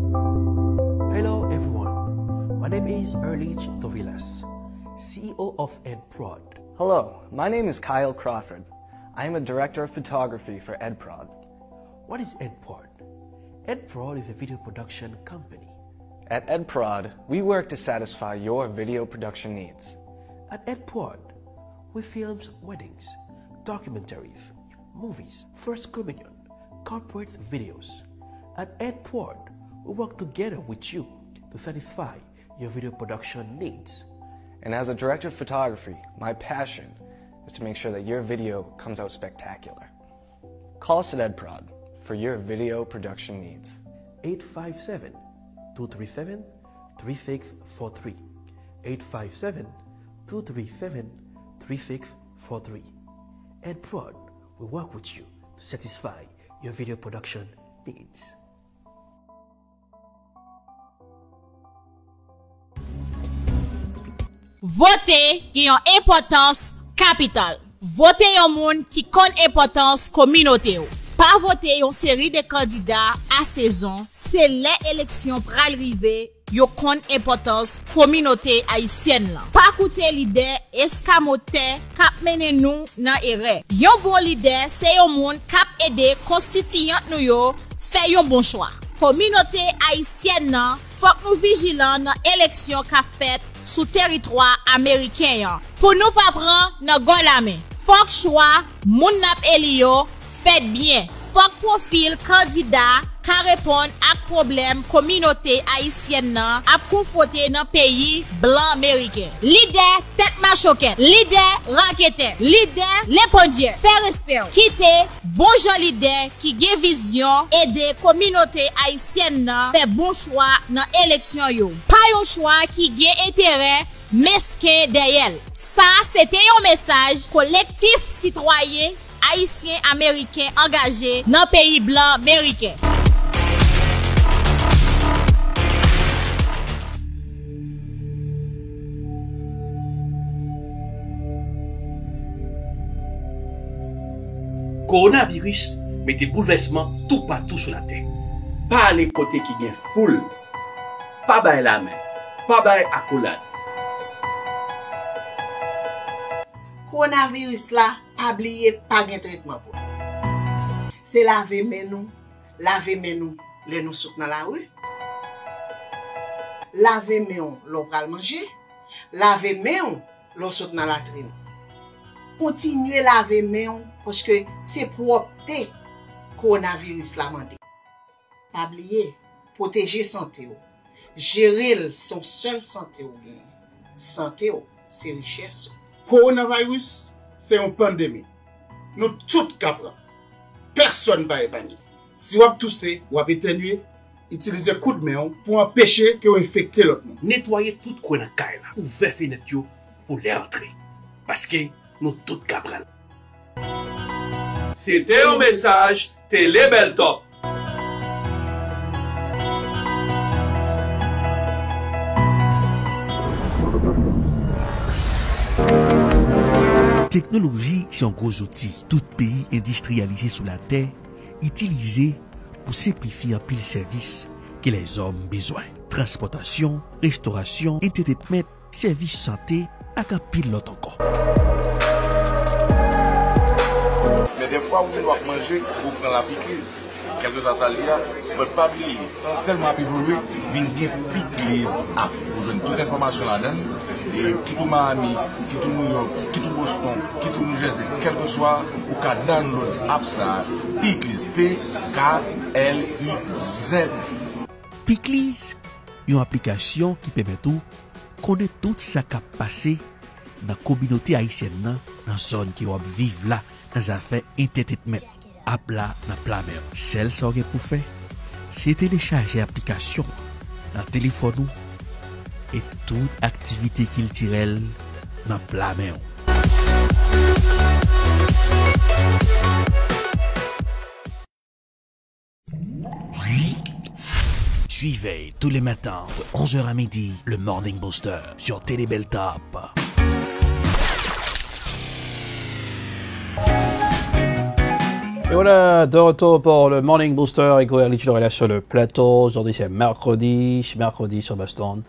Hello everyone, my name is Erlich Tovilas, CEO of EdProd. Hello, my name is Kyle Crawford. I am a director of photography for EdProd. What is EdProd? EdProd is a video production company. At EdProd, we work to satisfy your video production needs. At EdProd, we film weddings, documentaries, movies, First Communion, corporate videos. At EdProd, we work together with you to satisfy your video production needs. And as a director of photography, my passion is to make sure that your video comes out spectacular. Call us at EdProd for your video production needs. 857-237-3643. 857-237-3643. EdProd will work with you to satisfy your video production needs. Voter qui a une importance capitale. Voter yon moun qui kon importance communauté. Pas voter yon série de candidats à saison, c'est les élections pral rive, yo kon importance communauté haïtienne là. Pas coûter leader escamoté kap mene nou nan erreur. Yon bon leader, c'est yon moun kap aider constituant nou yo fait yon bon choix. Communauté haïtienne nan, faut nous vigilant dans élection qu'a fait sous territoire américain pour nous pas prendre nan gon la main. Faut que choix moun nap elio fait bien. Faut que profil candidat ka répondre à problème communauté haïtienne nan a confronté dans pays blanc américain. Leader tête machoquette, leader raquette, leader l'épondier, fait respect, quitter bon gens leader qui gen vision aider communauté haïtienne nan fait bon choix dans élection yo. Pas un choix qui gen intérêt mesquin derrière. Ça c'était un message collectif citoyen haïtien américain engagé dans pays blanc américain. Coronavirus mette bouleversement tout partout sur la terre. Pas les côtés qui gagnent foule, pas bail la main, pas bail accolade. Coronavirus là, pas oublier pas de traitement pour. C'est laver men nous, les nous souk dans la rue. laver main l'on pral manger, laver main l'on saute dans la latrine. Continuez laver main parce que c'est propreté coronavirus la mande. Pas oublier, protéger santé ou. Gérer son seul santé ou bien. Santé ou, c'est richesse. Coronavirus, c'est une pandémie. Nous tous capable. Personne ne va épargner. Si vous avez toussé, vous avez éternué, utilisez coup de main pour empêcher que vous infectez l'autre monde. Nettoyez tout coin dans la caille pour ouvrir fenêtre pour les entrer. Parce que nous tous capables. C'était un message Télé Bel Top. Technologie, c'est un gros outil. Tout pays industrialisé sur la terre, utilisé pour simplifier un pile service que les hommes ont besoin. Transportation, restauration, entertainment, service santé, et un pile l'autre encore. Mais des fois, vous devez manger, vous prenez la piqûre. Quelque chose à salir, vous ne pouvez pas oublier. Tellement évolué, vous avez piqué à vous donner toute l'information là-dedans. Et qui tout Miami, qui tout New York, qui tout Boston, qui tout New Jersey, quel que soit, ou qu'à download app ça, Pickliz, P-K-L-I-Z. Pickliz, une application qui permet de connaître tout ce qui a passé dans la communauté haïtienne, dans la zone qui vivent là, dans les affaires entertainment. App là, dans la mer. Celle ça pour faire, c'est télécharger l'application dans le téléphone et toute activité culturelle dans la mer. Suivez tous les matins de 11h à midi le Morning Booster sur Télé Bel Top. Et voilà, de retour pour le Morning Booster. Ego Erlich est là sur le plateau. Aujourd'hui, c'est mercredi sur Boston.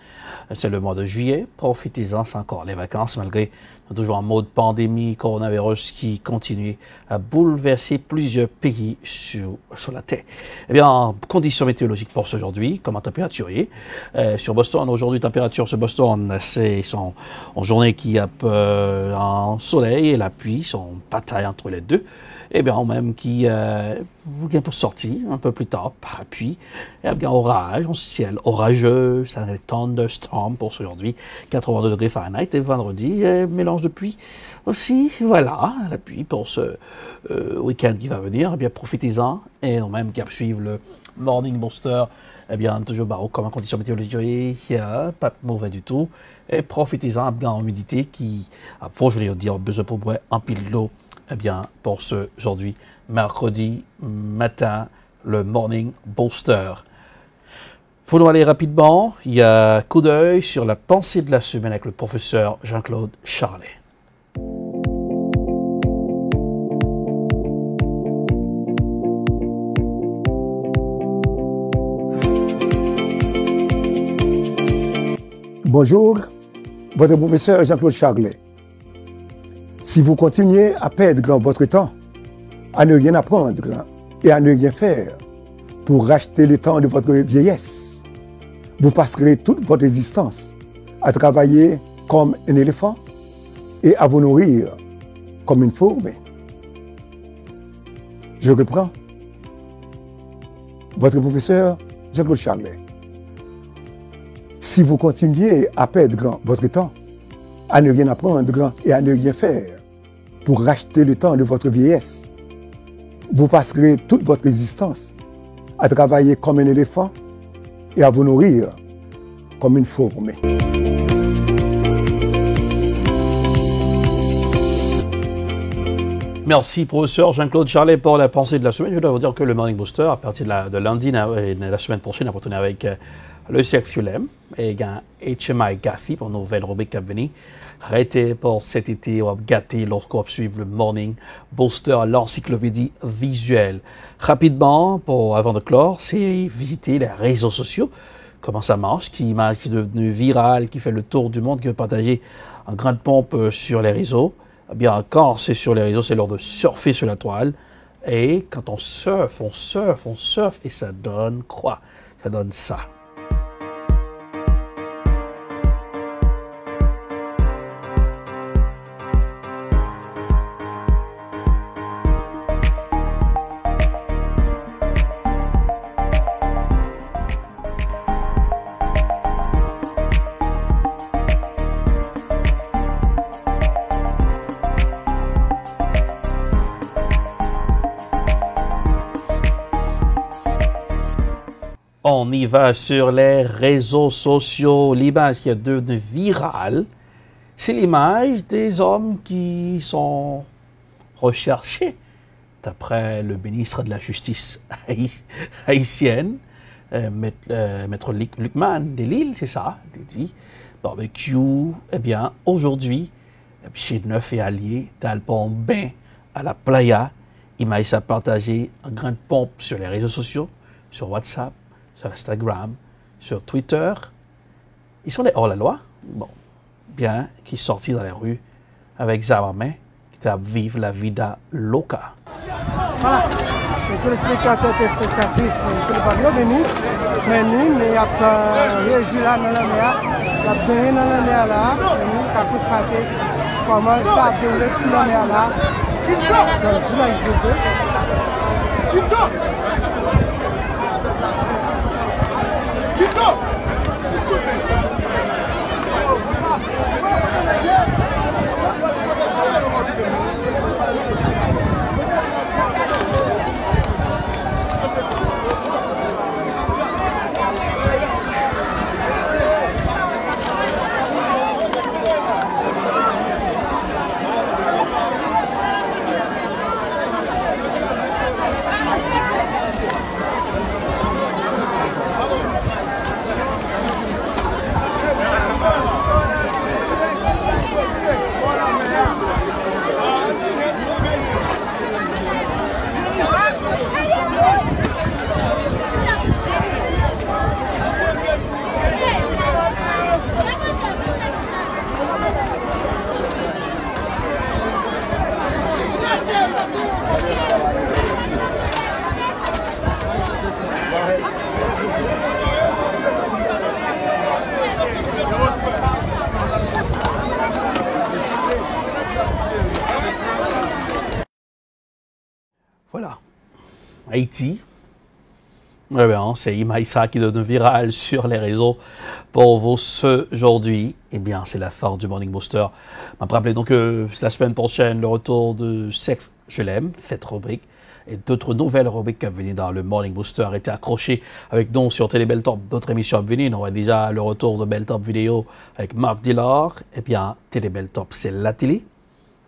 C'est le mois de juillet. Profitez-en, c'est encore les vacances, malgré toujours un mode pandémie, coronavirus qui continue à bouleverser plusieurs pays sur la Terre. Eh bien, conditions météorologiques pour aujourd'hui, comme en température sur Boston. Aujourd'hui, température sur Boston, c'est en journée qui a un soleil et la pluie, sont bataille entre les deux. Eh bien, même qui vient pour sortir un peu plus tard, puis il y a un orage, un ciel orageux, ça va être thunderstorm pour aujourd'hui, 82 degrés Fahrenheit, et vendredi, mélange de pluie aussi, voilà, la pluie pour ce week-end qui va venir, eh bien, profitez-en, et même qui suivre le Morning Booster, eh bien, toujours comme en condition météorologique, pas mauvais du tout, et profitez-en, en humidité qui, pour je vais dire, besoin pour boire un pile d'eau. Eh bien, pour ce aujourd'hui, mercredi matin, le Morning Booster. Pour nous aller rapidement, il y a un coup d'œil sur la pensée de la semaine avec le professeur Jean-Claude Charlet. Bonjour, votre professeur Jean-Claude Charlet. Si vous continuez à perdre votre temps, à ne rien apprendre et à ne rien faire pour racheter le temps de votre vieillesse, vous passerez toute votre existence à travailler comme un éléphant et à vous nourrir comme une fourmi. Je reprends. Votre professeur Jean-Claude Charlet. Si vous continuez à perdre votre temps, à ne rien apprendre et à ne rien faire pour racheter le temps de votre vieillesse, vous passerez toute votre existence à travailler comme un éléphant et à vous nourrir comme une fourmi. Merci, professeur Jean-Claude Charlet, pour la pensée de la semaine. Je dois vous dire que le Morning Booster, à partir de lundi et la semaine prochaine, on va retourner avec le CXQLM et HMI Gassi pour une nouvelle rubrique à venir. Arrêtez pour cet été, on va gâter lorsqu'on va suivre le Morning Booster, l'encyclopédie visuelle. Rapidement, avant de clore, c'est visiter les réseaux sociaux, comment ça marche, qui est devenu viral, qui fait le tour du monde, qui veut partager en grande pompe sur les réseaux. Eh bien, quand c'est sur les réseaux, c'est l'heure de surfer sur la toile. Et quand on surfe, et ça donne quoi? Ça donne ça. on y va sur les réseaux sociaux. L'image qui est devenue virale, c'est l'image des hommes qui sont recherchés, d'après le ministre de la Justice haïtienne, Maître Lucman de Lille, c'est ça, il dit. Barbecue, eh bien, aujourd'hui, chez Neuf et Alliés, d'Alpon Bain à la Playa, il m'a partagé en grande pompe sur les réseaux sociaux, sur WhatsApp, sur Instagram, sur Twitter. Ils sont des hors-la-loi, bon, bien, qui sont sortis dans les rues avec ça à main, qui étaient à vivre la vida loca. Voilà, les téléspectateurs et téléspectatrices, c'est le pavillon venu, mais nous, il y a réagi là dans la mer, il y a baigné dans la mer là, et nous, on a constaté comment ça a baigné sous la mer là. Voilà, Haïti. Eh bien, c'est Imaïsa qui donne viral sur les réseaux pour vous aujourd'hui. Eh bien, c'est la fin du Morning Booster. Je me rappelle donc que la semaine prochaine, le retour de Sexe, je l'aime, cette rubrique. Et d'autres nouvelles rubriques qui viennent dans le Morning Booster étaient accrochées avec nous sur Télé Belle Top. D'autres émissions à venir. On voit déjà le retour de Belle Top vidéo avec Marc Dillard. Eh bien, Télé Belle Top, c'est la télé.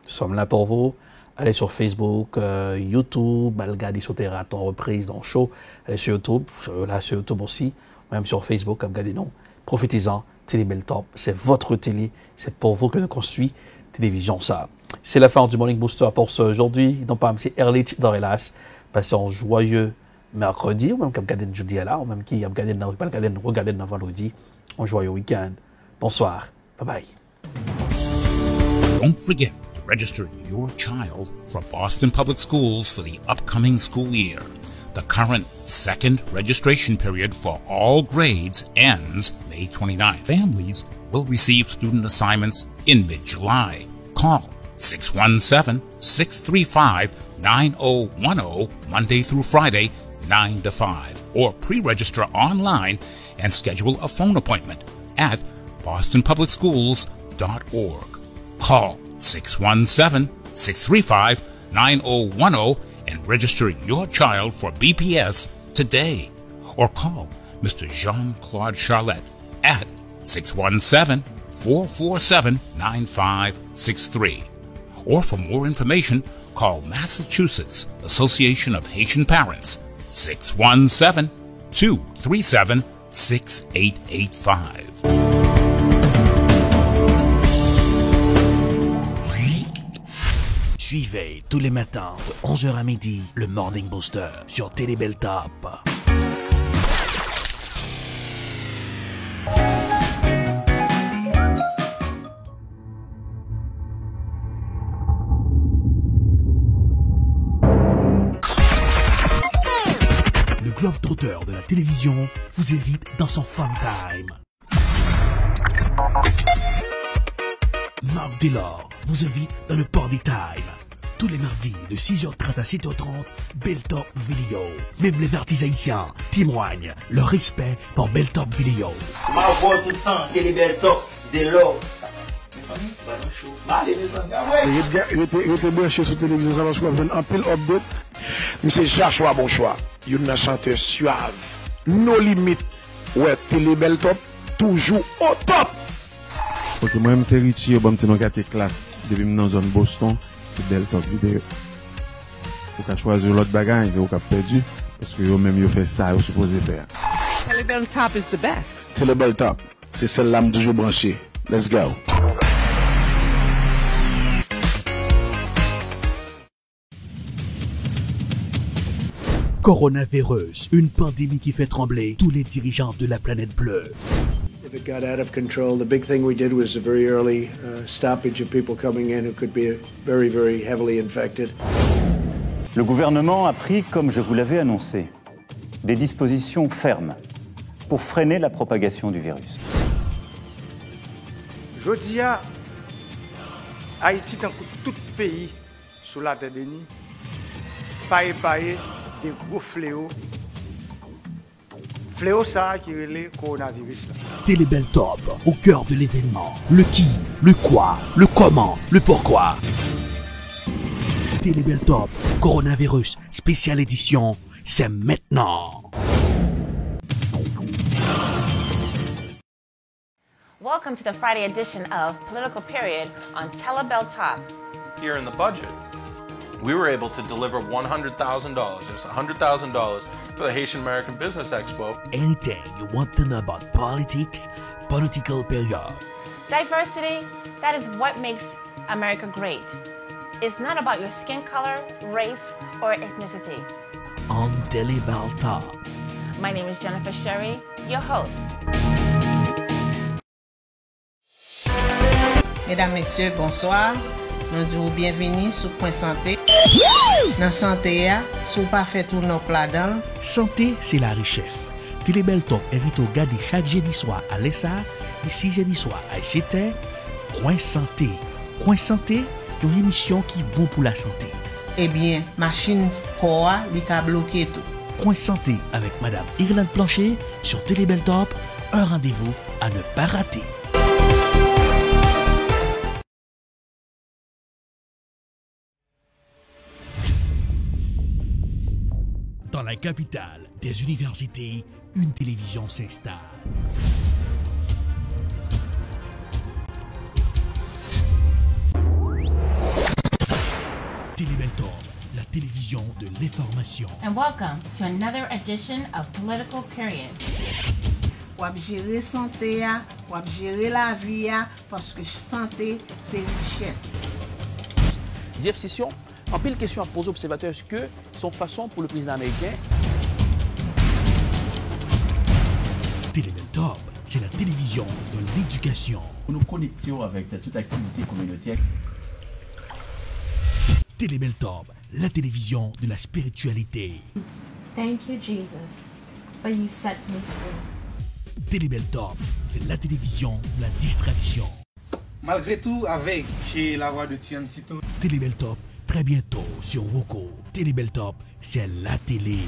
Nous sommes là pour vous. Allez sur Facebook, YouTube, regardez sur Terraton reprise dans le show. Allez sur YouTube, là sur YouTube aussi, même sur Facebook, regardez-nous. Profitez-en, Télé Belle Top, c'est votre télé, c'est pour vous que nous construisons télévision ça. C'est la fin du Morning Booster pour ce aujourd'hui. Non pas M. Erlich Dorelas. Passez un joyeux mercredi, ou même comme regardez jeudi là, ou même qui regardez dans vendredi, un joyeux week-end. Bonsoir, bye bye. Don't forget to register your child for Boston Public Schools for the upcoming school year. The current second registration period for all grades ends May 29th. Families will receive student assignments in mid-July. Call 617-635-9010 Monday through Friday, 9 to 5, or pre-register online and schedule a phone appointment at bostonpublicschools.org. Call 617-635-9010 and register your child for BPS today. Or call Mr. Jean-Claude Charlotte at 617-447-9563. Or for more information, call Massachusetts Association of Haitian Parents, 617-237-6885. Suivez tous les matins de 11h à midi le Morning Booster sur Télé Belle Top. Le Globe Trotter de la télévision vous invite dans son fun time. Marc Dillard vous invite dans le Party Time. Tous les mardis de 6h30 à 7h30, Belle Top Vidéo. Même les artistes haïtiens témoignent leur respect pour Belle Top Vidéo. Ma voix tout le temps, Télé Belle Top, de l'or. Il était branché sur télévision, ça va se faire un pile update. Mais c'est Joshua bon choix. Il y a un chanteur suave, nos limites. Ouais, Télébel Top, toujours au top. Ok, moi-même, c'est Richie, bon, c'est dans 4 classes. Depuis dans la zone Boston, c'est Bel Top vidéo. Vous pouvez choisir l'autre bagage, vous pouvez perdu, parce que vous-même, vous faites ça, vous supposez faire. Télébel Top is the best. Télébel Top, c'est celle-là, je toujours branché. Let's go. Coronavirus, une pandémie qui fait trembler tous les dirigeants de la planète bleue. If it got out of control, the big thing we did was a very early stoppage of people coming in who could be very, very heavily infected. Le gouvernement a pris, comme je vous l'avais annoncé, des dispositions fermes pour freiner la propagation du virus. Je dis à Haïti, tant que tout pays sous la terre bénie, paye des gros fléaux. Fléau ça qui est le coronavirus. Télébel Top, au cœur de l'événement. Le qui, le quoi, le comment, le pourquoi. Télébel Top, coronavirus, spéciale édition, c'est maintenant. Welcome to the Friday edition of Political Period on Télébel Top. Here in the budget, we were able to deliver $100,000, just $100,000 for the Haitian American Business Expo. Anything you want to know about politics, Political Period. Diversity, that is what makes America great. It's not about your skin color, race, or ethnicity. On Télébel Top. My name is Jennifer Sherry, your host. Mesdames, Messieurs, bonsoir. Nous disons bienvenue sur Point Santé. Dans Santé, si vous pas fait tout nos plats dedans. Santé, c'est la richesse. Télébel Top invite au regarder chaque jeudi soir à l'ESA et 6 jeudi soir à ICT. Point Santé. Point Santé, une émission qui est bon pour la santé. Eh bien, machine Koa, li ka bloqué tout. Point Santé avec Madame Irlande Plancher sur Télébel Top. Un rendez-vous à ne pas rater. Dans la capitale des universités, une télévision s'installe. Télébel Top, la télévision de l'information. And welcome to another edition of Political Period. Wap gérer santé, wap gérer la vie, parce que santé, c'est richesse. Jeff Sessions, en pile question à poser aux observateurs, est-ce que son façon pour le président américain? Télébel Top, c'est la télévision de l'éducation. Nous nous connections avec toute activité communautaire. Télébel Top, la télévision de la spiritualité. Thank you, Jesus, for you set me free. Télébel Top, c'est la télévision de la distraction. Malgré tout, avec la voix de Tian Sito. Télébel Top, très bientôt sur Woko. Télébel Top, c'est la télé.